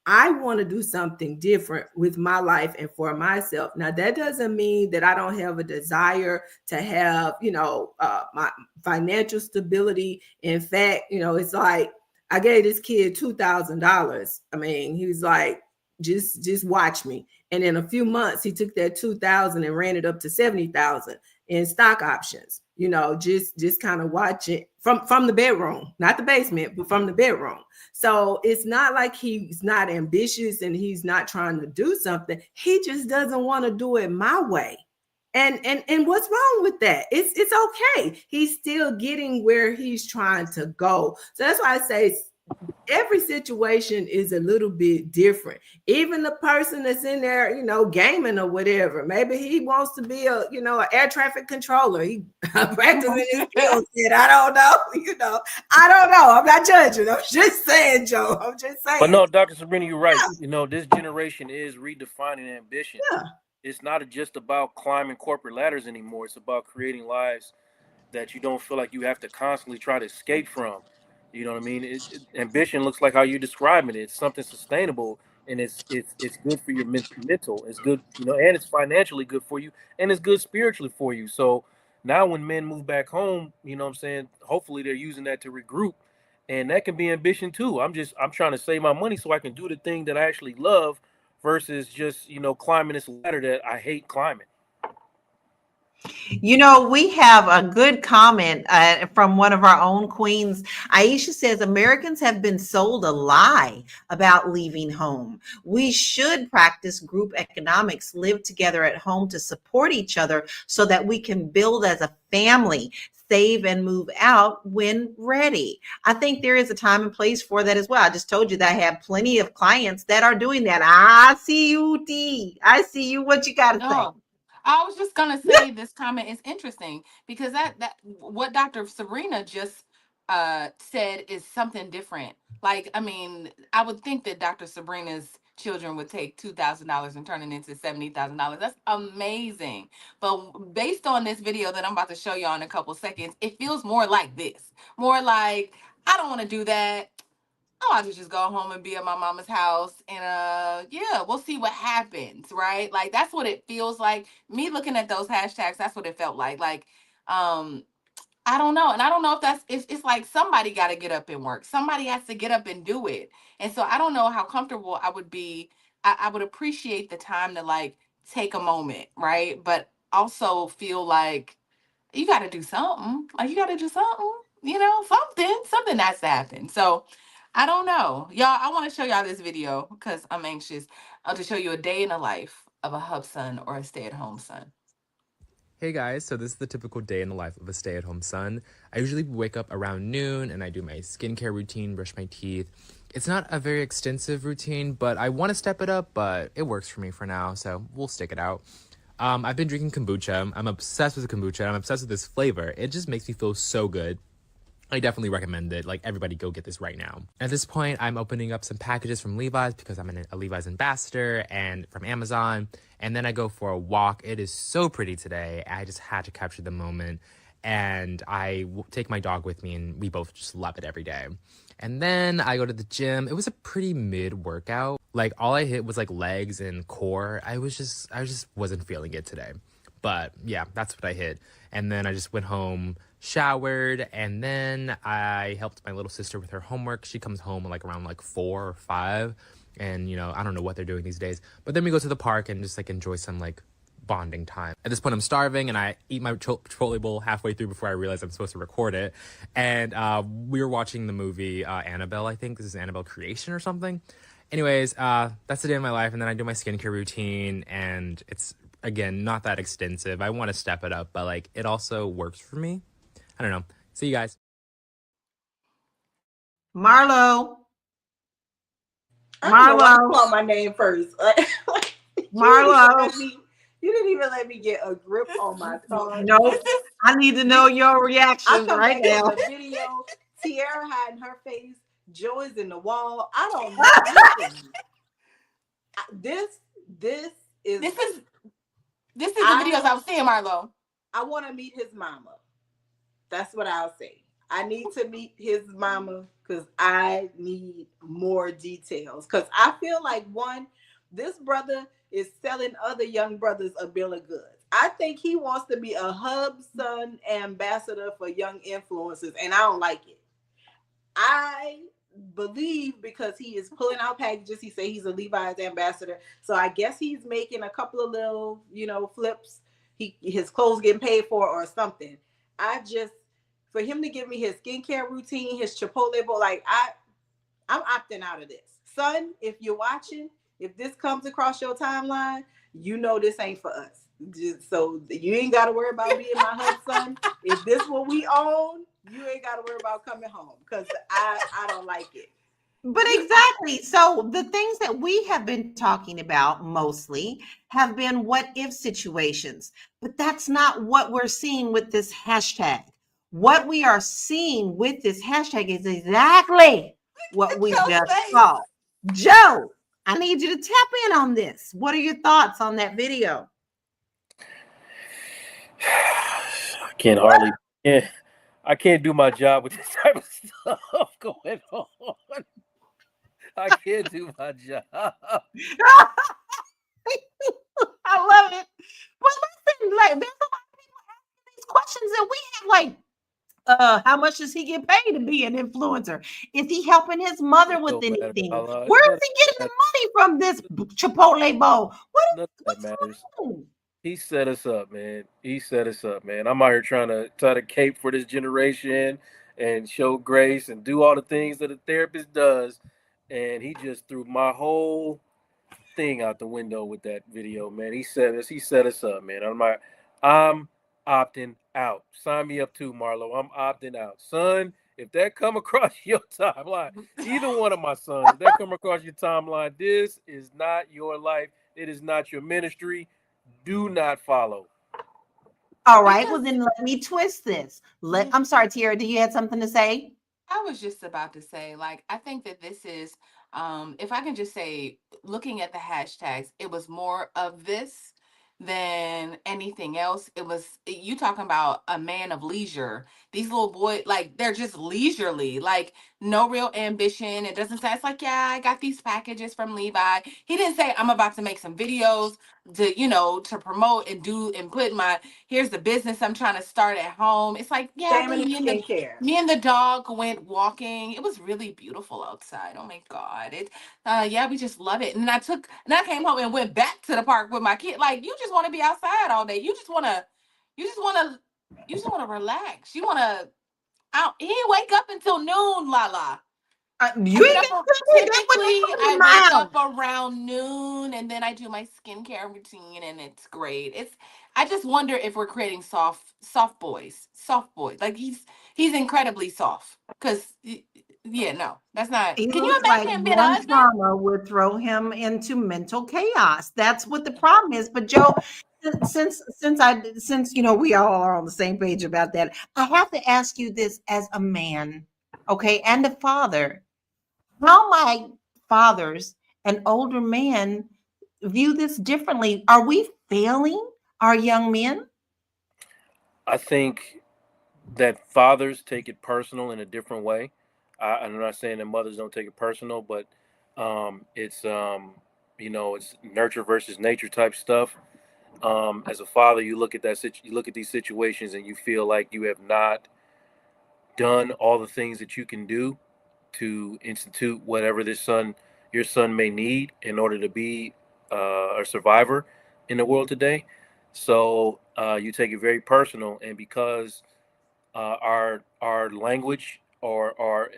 I want to do something different with my life and for myself. Now, that doesn't mean that I don't have a desire to have, my financial stability. In fact, it's like I gave this kid $2,000. I mean, he was like, just watch me. And in a few months, he took that 2,000 and ran it up to 70,000 in stock options. Just kind of watch it from the bedroom, not the basement, but from the bedroom. So it's not like he's not ambitious and he's not trying to do something. He just doesn't want to do it my way. And what's wrong with that? It's okay. He's still getting where he's trying to go. So that's why I say every situation is a little bit different. Even the person that's in there, gaming or whatever, maybe he wants to be an air traffic controller. He practicing his skill set. I don't know. I don't know. I'm not judging. I'm just saying, Joe. I'm just saying. But no, Dr. Sabrina, you're right. This generation is redefining ambition. Yeah. It's not just about climbing corporate ladders anymore. It's about creating lives that you don't feel like you have to constantly try to escape from. You know what I mean? Ambition looks like how you're describing it. It's something sustainable, and it's good for your mental. It's good, and it's financially good for you, and it's good spiritually for you. So now when men move back home, you know what I'm saying, hopefully they're using that to regroup, and that can be ambition too. I'm trying to save my money so I can do the thing that I actually love versus just, climbing this ladder that I hate climbing. We have a good comment from one of our own queens. Aisha says Americans have been sold a lie about leaving home. We should practice group economics, live together at home to support each other so that we can build as a family, save and move out when ready. I think there is a time and place for that as well. I just told you that I have plenty of clients that are doing that. I see you, D. I see you. What you got to say? I was just gonna say this comment is interesting because that what Dr. Sabrina just said is something different. Like, I mean, I would think that Dr. Sabrina's children would take $2,000 and turn it into $70,000. That's amazing. But based on this video that I'm about to show you in a couple seconds, it feels more like this. More like, I don't want to do that. I want to just go home and be at my mama's house and yeah, we'll see what happens, right? Like that's what it feels like. Me looking at those hashtags, that's what it felt like. Like, I don't know. And I don't know if it's like somebody got to get up and work. Somebody has to get up and do it. And so I don't know how comfortable I would be. I would appreciate the time to like take a moment, right? But also feel like you got to do something. Like you got to do something, something has to happen. So I don't know. Y'all, I want to show y'all this video because I'm anxious to show you a day in the life of a HubSon or a stay-at-home son. Hey guys, so this is the typical day in the life of a stay-at-home son. I usually wake up around noon and I do my skincare routine, brush my teeth. It's not a very extensive routine, but I want to step it up, but it works for me for now, so we'll stick it out. I've been drinking kombucha. I'm obsessed with kombucha. I'm obsessed with this flavor. It just makes me feel so good. I definitely recommend it. Like, everybody go get this right now. At this point, I'm opening up some packages from Levi's because I'm a Levi's ambassador, and from Amazon. And then I go for a walk. It is so pretty today. I just had to capture the moment. And I take my dog with me, and we both just love it every day. And then I go to the gym. It was a pretty mid workout. Like, all I hit was like legs and core. I just wasn't feeling it today. But yeah, that's what I hit. And then I just went home, showered, and then I helped my little sister with her homework. She comes home like around like 4 or 5. And, I don't know what they're doing these days. But then we go to the park and just like enjoy some like bonding time. At this point, I'm starving and I eat my Chipotle bowl halfway through before I realize I'm supposed to record it. And we were watching the movie Annabelle, I think. This is Annabelle Creation or something. Anyways, that's the day of my life. And then I do my skincare routine, and it's, again, not that extensive. I want to step it up, but like it also works for me. I don't know. See you guys. Marlo. I don't know why you call my name first. Marlo. You didn't even let me get a grip on my tongue. No, I need to know your reactions right now. The video, Tiara hiding her face, Joy's in the wall. I don't know. This is the videos I was seeing, Marlo. I want to meet his mama. That's what I'll say. I need to meet his mama because I need more details. Because I feel like, this brother is selling other young brothers a bill of goods. I think he wants to be a HubSons ambassador for young influencers, and I don't like it. I believe because he is pulling out packages, he say he's a Levi's ambassador, so I guess he's making a couple of little, flips. His clothes getting paid for or something. For him to give me his skincare routine, his Chipotle bowl, like I'm opting out of this. Son, if you're watching, if this comes across your timeline, this ain't for us. So you ain't got to worry about being my husband. If this what we own, you ain't got to worry about coming home because I don't like it. But exactly. So the things that we have been talking about mostly have been what if situations, but that's not what we're seeing with this hashtag. What we are seeing with this hashtag is exactly what we Joe's just face. saw. Joe, I need you to tap in on this. What are your thoughts on that video? I can't hardly. Yeah, I can't do my job with this type of stuff going on. I can't do my job. I love it. But listen, like there's a lot of people asking these questions that we have like how much does he get paid to be an influencer? Is he helping his mother It with don't matter. anything? Allah. Where None is of he getting that, the money from this Chipotle bowl? none of that What's matters. going on? He set us up, man. He set us up, man. I'm out here try to cape for this generation and show grace and do all the things that a therapist does, and he just threw my whole thing out the window with that video, man. He set us up, man. I'm opting out. Sign me up too, Marlo. I'm opting out. Son, if that come across your timeline, either one of my sons, if that come across your timeline, this is not your life. It is not your ministry. Do not follow. All right, Because well then let me twist this. I'm sorry, Tiara, do you have something to say? I was just about to say, like, I think that this is, if I can just say, looking at the hashtags, it was more of this than anything else. It was you talking about a man of leisure. These little boys, like, they're just leisurely, like, no real ambition. It doesn't say, it's like, yeah, I got these packages from Levi. He didn't say, I'm about to make some videos to promote and do and put here's the business I'm trying to start at home. It's like, yeah, Shaming then and skincare. me and the dog went walking. It was really beautiful outside. Oh my God. Yeah, we just love it. And I came home and went back to the park with my kid. Like, you just want to be outside all day. You just wanna you just wanna relax. You wanna out he didn't wake up until noon, Lala. You I get ain't up got to tell me that typically wouldn't come I to wake my up mouth. around noon and then I do my skincare routine and it's great. I just wonder if we're creating soft boys. Soft boys. Like he's incredibly soft. Cause yeah, no, that's not He can you looks like imagine him being a one husband? trauma would throw him into mental chaos. That's what the problem is. But Joe, since we all are on the same page about that, I have to ask you this as a man, okay, and a father. How might fathers and older men view this differently? Are we failing our young men? I think that fathers take it personal in a different way. I'm not saying that mothers don't take it personal, but it's it's nurture versus nature type stuff. As a father, you look at these situations and you feel like you have not done all the things that you can do to institute whatever your son may need in order to be a survivor in the world today. So you take it very personal, and because our language or our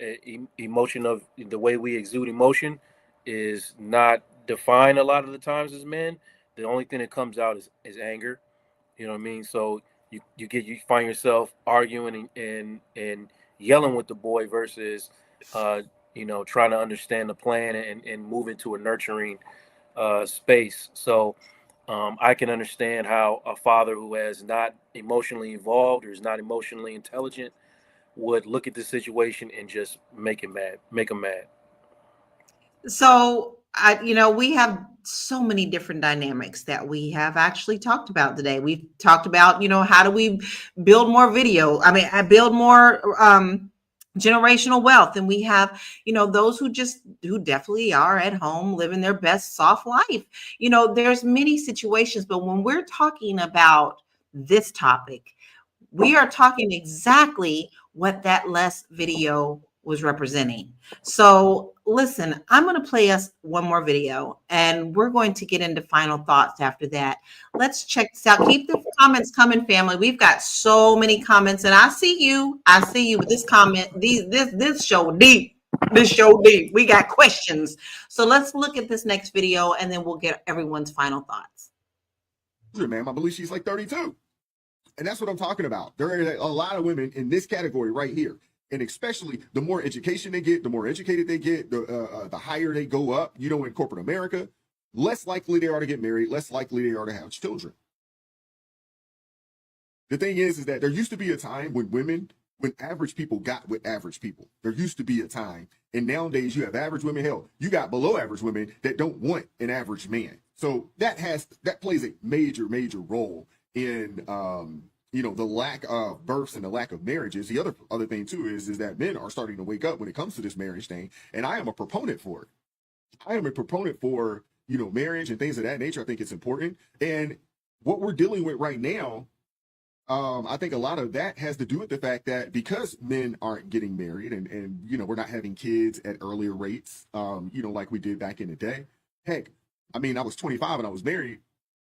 emotion of the way we exude emotion is not defined a lot of the times as men, the only thing that comes out is anger. You know what I mean? So you find yourself arguing and yelling with the boy versus trying to understand the plan and move into a nurturing space. So I can understand how a father who has not emotionally evolved or is not emotionally intelligent would look at the situation and just make him mad. So, we have so many different dynamics that we have actually talked about today. We've talked about, how do we build more video? I mean, I build more generational wealth. And we have, those who definitely are at home living their best soft life. There's many situations, but when we're talking about this topic, we are talking exactly what that less video was representing. So listen, I'm going to play us one more video and we're going to get into final thoughts after that. Let's check this out. Keep the comments coming, family. We've got so many comments and I see you with this comment. This show deep. This show deep. We got questions. So let's look at this next video and then we'll get everyone's final thoughts. Man, I believe she's like 32. And that's what I'm talking about. There are a lot of women in this category right here And especially the more education they get, the more educated they get, the higher they go up, you know, in corporate America, less likely they are to get married, less likely they are to have children. The thing is that there used to be a time when average people got with average people. There used to be a time. And nowadays you have average women. Hell, you got below average women that don't want an average man. So that plays a major role in you know, the lack of births and the lack of marriages. The other thing too is that men are starting to wake up when it comes to this marriage thing. And I am a proponent for it. I am a proponent for, you know, marriage and things of that nature. I think it's important. And what we're dealing with right now, I think a lot of that has to do with the fact that because men aren't getting married and you know, we're not having kids at earlier rates, you know, like we did back in the day. Heck, I mean, I was 25 and I was married.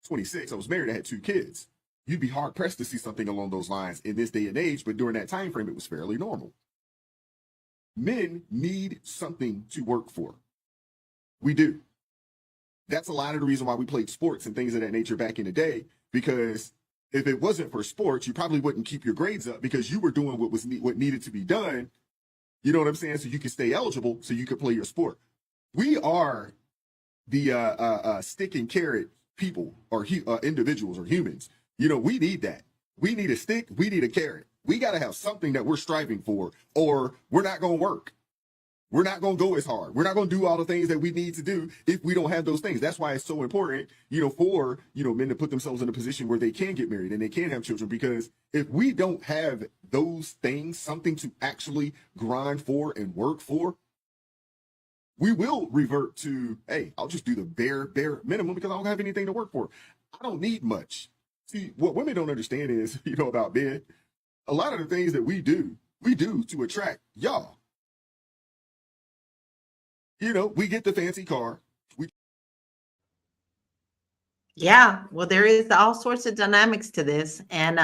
26, I was married, I had 2 kids. You'd be hard pressed to see something along those lines in this day and age, but during that time frame, it was fairly normal. Men need something to work for. We do. That's a lot of the reason why we played sports and things of that nature back in the day, because if it wasn't for sports, you probably wouldn't keep your grades up because you were doing what needed to be done. You know what I'm saying? So you could stay eligible, so you could play your sport. We are the stick and carrot people or individuals or humans. You know, we need that. We need a stick. We need a carrot. We got to have something that we're striving for, or we're not going to work. We're not going to go as hard. We're not going to do all the things that we need to do if we don't have those things. That's why it's so important, you know, for, you know, men to put themselves in a position where they can get married and they can have children. Because if we don't have those things, something to actually grind for and work for, we will revert to, hey, I'll just do the bare minimum because I don't have anything to work for. I don't need much. See, what women don't understand is, you know, about men, a lot of the things that we do to attract y'all. You know, we get the fancy car. Yeah, well, there is all sorts of dynamics to this. And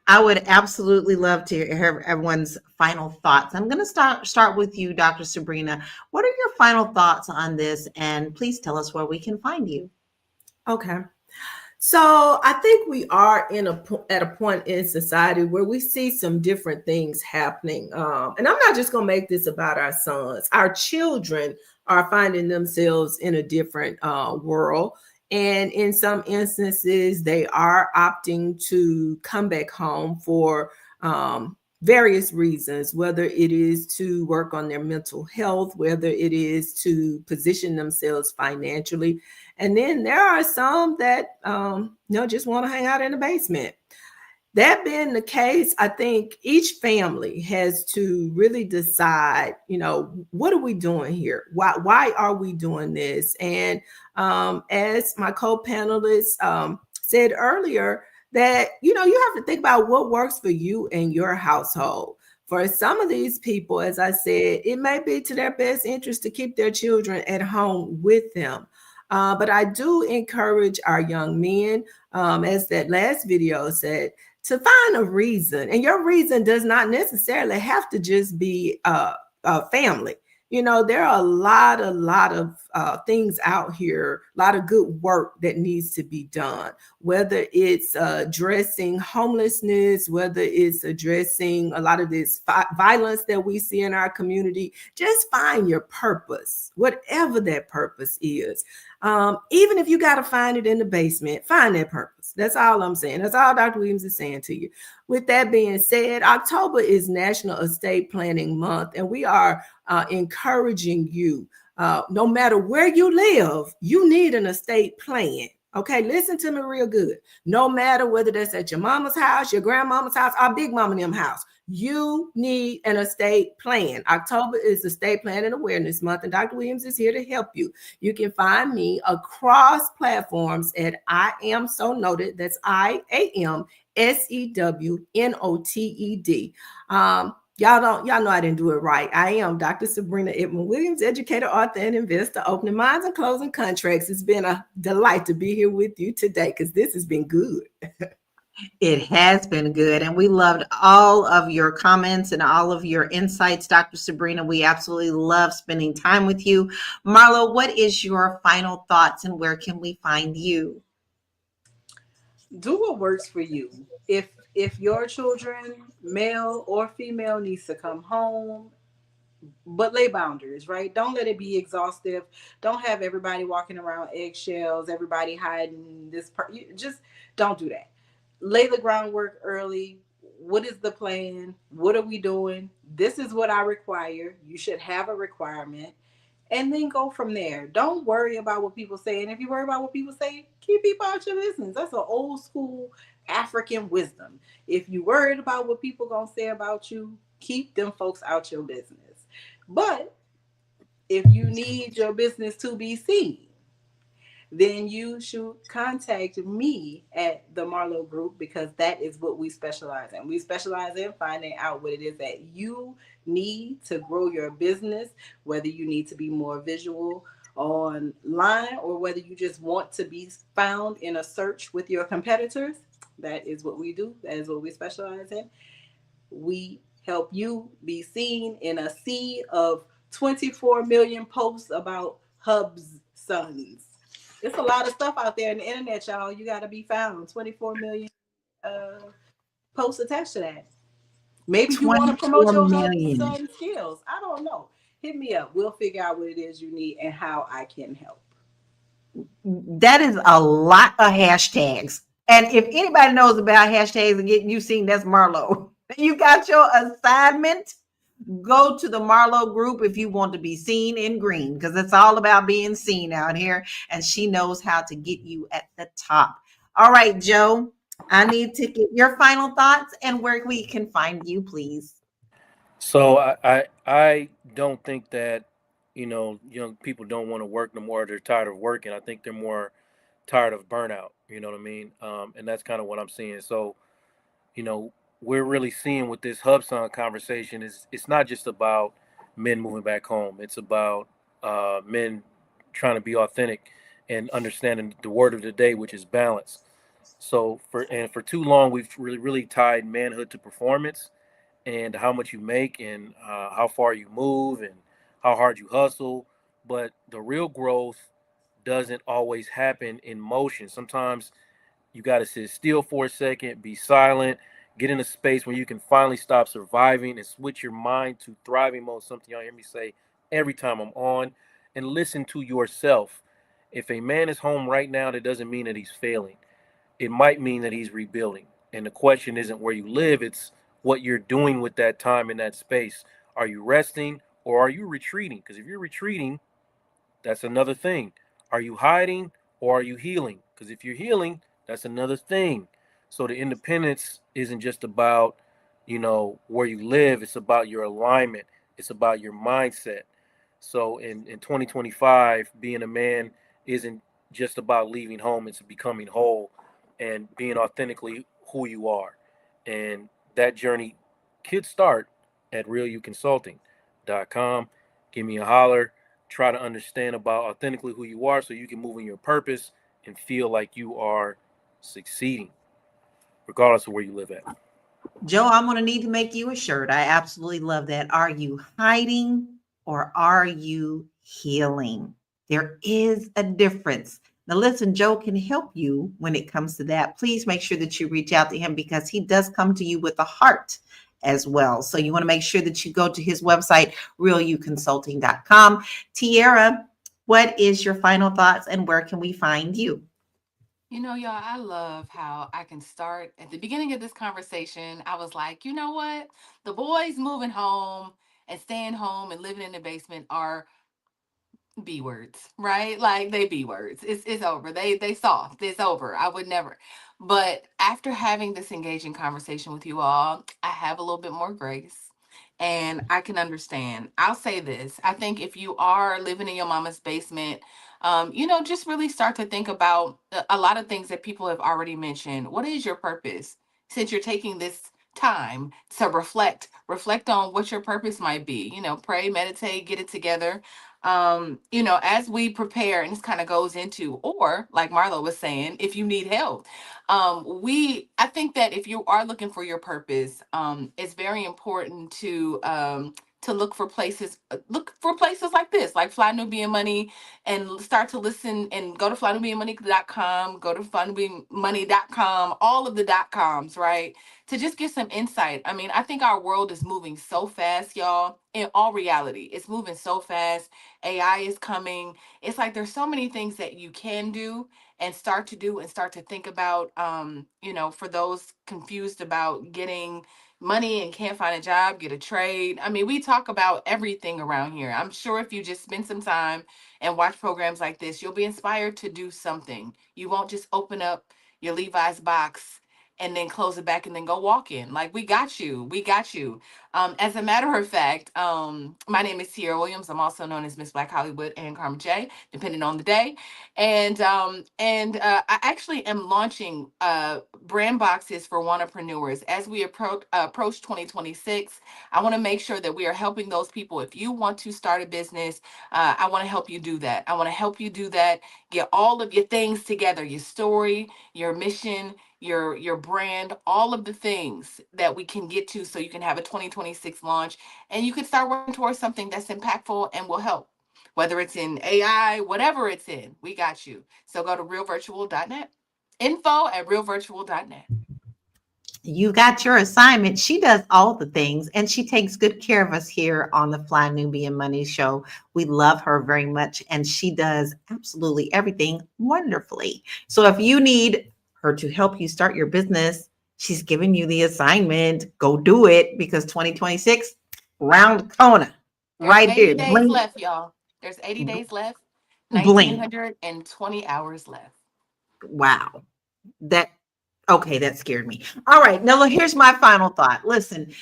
I would absolutely love to hear everyone's final thoughts. I'm going to start with you, Dr. Sabrina. What are your final thoughts on this? And please tell us where we can find you. Okay. So I think we are at a point in society where we see some different things happening. And I'm not just going to make this about our sons. Our children are finding themselves in a different world. And in some instances, they are opting to come back home for various reasons, whether it is to work on their mental health, whether it is to position themselves financially. And then there are some that, you know, just want to hang out in the basement. That being the case, I think each family has to really decide, you know, what are we doing here? Why are we doing this? And as my co-panelist said earlier, that, you know, you have to think about what works for you and your household. For some of these people, as I said, it may be to their best interest to keep their children at home with them. But I do encourage our young men, as that last video said, to find a reason. And your reason does not necessarily have to just be family. You know, there are a lot of things out here, a lot of good work that needs to be done, whether it's addressing homelessness, whether it's addressing a lot of this violence that we see in our community. Just find your purpose, whatever that purpose is. Even if you got to find it in the basement, find that purpose. That's all I'm saying. That's all Dr. Williams is saying to you. With that being said, October is National Estate Planning Month, and we are encouraging you, no matter where you live, you need an estate plan. Okay, listen to me real good. No matter whether that's at your mama's house, your grandmama's house, or big mama and them house, you need an estate plan. October is Estate Planning Awareness Month, and Dr. Williams is here to help you. You can find me across platforms at I Am So Noted. That's IAMSEWNOTED. Y'all know I didn't do it right. I am Dr. Sabrina Edmond Williams, educator, author, and investor, opening minds and closing contracts. It's been a delight to be here with you today because this has been good. It has been good. And we loved all of your comments and all of your insights, Dr. Sabrina. We absolutely love spending time with you. Marlo, what is your final thoughts and where can we find you? Do what works for you. If if your children, male or female, needs to come home, but lay boundaries, right? Don't let it be exhaustive. Don't have everybody walking around eggshells, everybody hiding this part. Just don't do that. Lay the groundwork early. What is the plan? What are we doing? This is what I require. You should have a requirement, and then go from there. Don't worry about what people say. And if you worry about what people say, keep people out your business. That's an old school African wisdom. If you worried about what people gonna say about you, keep them folks out your business. But if you need your business to be seen, then you should contact me at the Marlowe Group, because that is what we specialize in. We specialize in finding out what it is that you need to grow your business, whether you need to be more visual online or whether you just want to be found in a search with your competitors. That is what we do. That is what we specialize in. We help you be seen in a sea of 24 million posts about HubSons. It's a lot of stuff out there in the internet, y'all. You got to be found. 24 million posts attached to that. Maybe you want to promote 24 your million. HubSons skills. I don't know. Hit me up. We'll figure out what it is you need and how I can help. That is a lot of hashtags. And if anybody knows about hashtags and getting you seen, that's Marlo. You got your assignment. Go to the Marlo Group if you want to be seen in green, because it's all about being seen out here. And she knows how to get you at the top. All right, Joe, I need to get your final thoughts and where we can find you, please. So I don't think that, young people don't want to work no more. They're tired of working. I think they're more tired of burnout. You know what I mean? And that's kind of what I'm seeing. So, we're really seeing with this HubSon conversation is it's not just about men moving back home. It's about men trying to be authentic and understanding the word of the day, which is balance. So for too long, we've really tied manhood to performance and how much you make and how far you move and how hard you hustle. But the real growth doesn't always happen in motion. Sometimes you got to sit still for a second, be silent, get in a space where you can finally stop surviving and switch your mind to thriving mode. Something y'all hear me say every time I'm on, and listen to yourself. If a man is home right now, that doesn't mean that he's failing. It might mean that he's rebuilding. And the question isn't where you live, it's what you're doing with that time in that space. Are you resting or are you retreating? Because if you're retreating, that's another thing. Are you hiding or are you healing? Because if you're healing, that's another thing. So the independence isn't just about, where you live. It's about your alignment. It's about your mindset. So in 2025, being a man isn't just about leaving home. It's becoming whole and being authentically who you are. And that journey could start at realuconsulting.com. Give me a holler. Try to understand about authentically who you are so you can move in your purpose and feel like you are succeeding, regardless of where you live at. Joe, I'm going to need to make you a shirt. I absolutely love that. Are you hiding or are you healing? There is a difference. Now, listen, Joe can help you when it comes to that. Please make sure that you reach out to him because he does come to you with a heart as well. So you want to make sure that you go to his website, realuconsulting.com. Tiara, what is your final thoughts and where can we find you? Y'all, I love how I can start at the beginning of this conversation. I was like, you know what? The boys moving home and staying home and living in the basement are B words, right? Like they B words. It's over. They soft. It's over. I would never. But after having this engaging conversation with you all, I have a little bit more grace and I can understand. I'll say this. I think if you are living in your mama's basement, just really start to think about a lot of things that people have already mentioned. What is your purpose? Since you're taking this time to reflect on what your purpose might be. Pray, meditate, get it together. As we prepare, and this kind of goes into, or like Marlo was saying, if you need help, I think that if you are looking for your purpose, it's very important to to look for places like this, like Fly Nubian Money, and start to listen and go to flynubianmoney.com, go to flynubianmoney.com, all of the .coms, right? To just get some insight. I mean, I think our world is moving so fast, y'all. In all reality, it's moving so fast. AI is coming. It's like there's so many things that you can do and start to do and start to think about. For those confused about getting money and can't find a job, get a trade. I mean, we talk about everything around here. I'm sure if you just spend some time and watch programs like this, you'll be inspired to do something. You won't just open up your Levi's box and then close it back and then go walk in. Like, we got you. We got you. As a matter of fact, my name is Tierra Williams. I'm also known as Miss Black Hollywood and Karma J, depending on the day. And I actually am launching brand boxes for entrepreneurs as we approach 2026. I want to make sure that we are helping those people. If you want to start a business, I want to help you do that. I want to help you do that. Get all of your things together: your story, your mission, your brand, all of the things that we can get to, so you can have a 2026 launch and you can start working towards something that's impactful and will help. Whether it's in AI, whatever it's in, we got you. So go to realvirtual.net. info@realvirtual.net. You got your assignment. She does all the things and she takes good care of us here on the Fly Nubian Money Show. We love her very much and she does absolutely everything wonderfully. So if you need her to help you start your business, she's giving you the assignment. Go do it, because 2026 round the corner. There's Right 80 here. days Blink, left, y'all. There's 80 days left. blink. 1,920 hours left. Wow. That scared me. All right. Now, look, here's my final thought. Listen,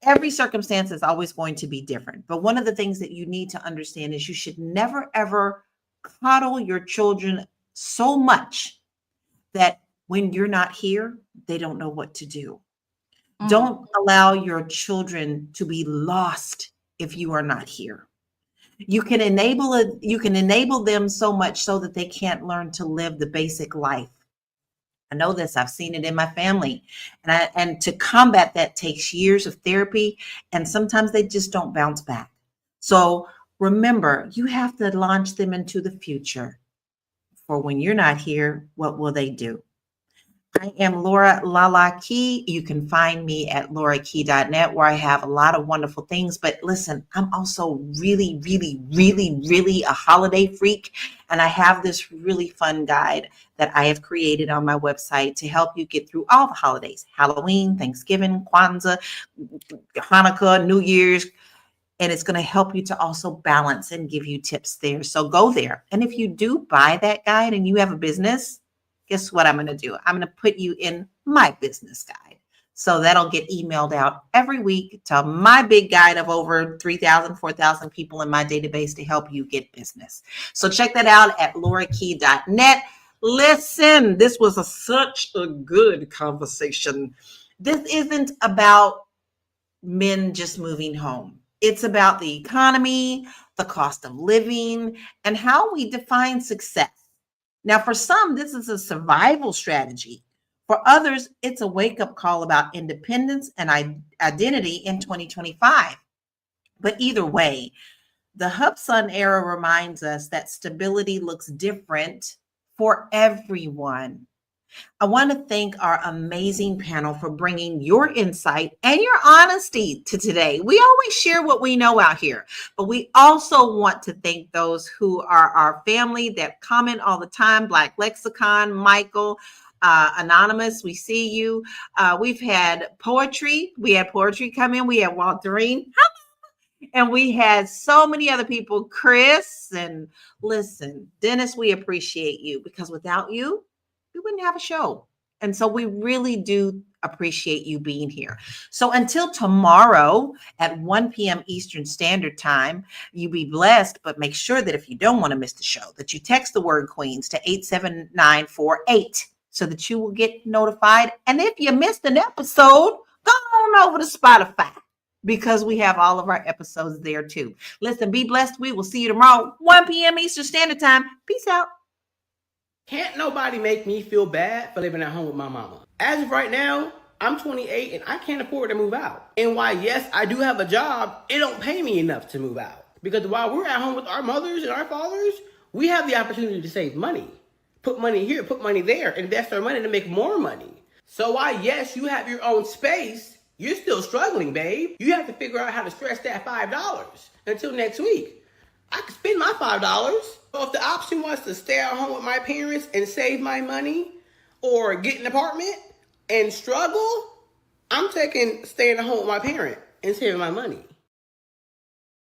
every circumstance is always going to be different. But one of the things that you need to understand is you should never, ever coddle your children so much that when you're not here, they don't know what to do. Don't allow your children to be lost if you are not here. You can enable them so much so that they can't learn to live the basic life. I know this. I've seen it in my family. And to combat that takes years of therapy, and sometimes they just don't bounce back. So remember, you have to launch them into the future. For when you're not here, what will they do? I am Laura Lala Key. You can find me at laurakey.net, where I have a lot of wonderful things. But listen, I'm also really, really, really, really a holiday freak. And I have this really fun guide that I have created on my website to help you get through all the holidays: Halloween, Thanksgiving, Kwanzaa, Hanukkah, New Year's. And it's going to help you to also balance and give you tips there. So go there. And if you do buy that guide and you have a business, guess what I'm going to do? I'm going to put you in my business guide. So that'll get emailed out every week to my big guide of over 3,000, 4,000 people in my database to help you get business. So check that out at laurakey.net. Listen, this was such a good conversation. This isn't about men just moving home. It's about the economy, the cost of living, and how we define success. Now, for some, this is a survival strategy. For others, it's a wake-up call about independence and identity in 2025. But either way, the HubSons era reminds us that stability looks different for everyone. I want to thank our amazing panel for bringing your insight and your honesty to today. We always share what we know out here, but we also want to thank those who are our family that comment all the time: Black Lexicon, Michael, Anonymous, we see you. We've had poetry. We had poetry come in. We had Walterine. And we had so many other people, Chris. And listen, Dennis, we appreciate you, because without you, we wouldn't have a show. And so we really do appreciate you being here. So until tomorrow at 1 p.m. Eastern Standard Time, you be blessed. But make sure that if you don't want to miss the show, that you text the word Queens to 87948 so that you will get notified. And if you missed an episode, go on over to Spotify, because we have all of our episodes there too. Listen, be blessed. We will see you tomorrow, 1 p.m. Eastern Standard Time. Peace out. Can't nobody make me feel bad for living at home with my mama. As of right now, I'm 28 and I can't afford to move out. And while, yes, I do have a job, it don't pay me enough to move out. Because while we're at home with our mothers and our fathers, we have the opportunity to save money. Put money here, put money there, invest our money to make more money. So while, yes, you have your own space, you're still struggling, babe. You have to figure out how to stretch that $5 until next week. I could spend my $5. So if the option was to stay at home with my parents and save my money or get an apartment and struggle, I'm taking staying at home with my parent and saving my money.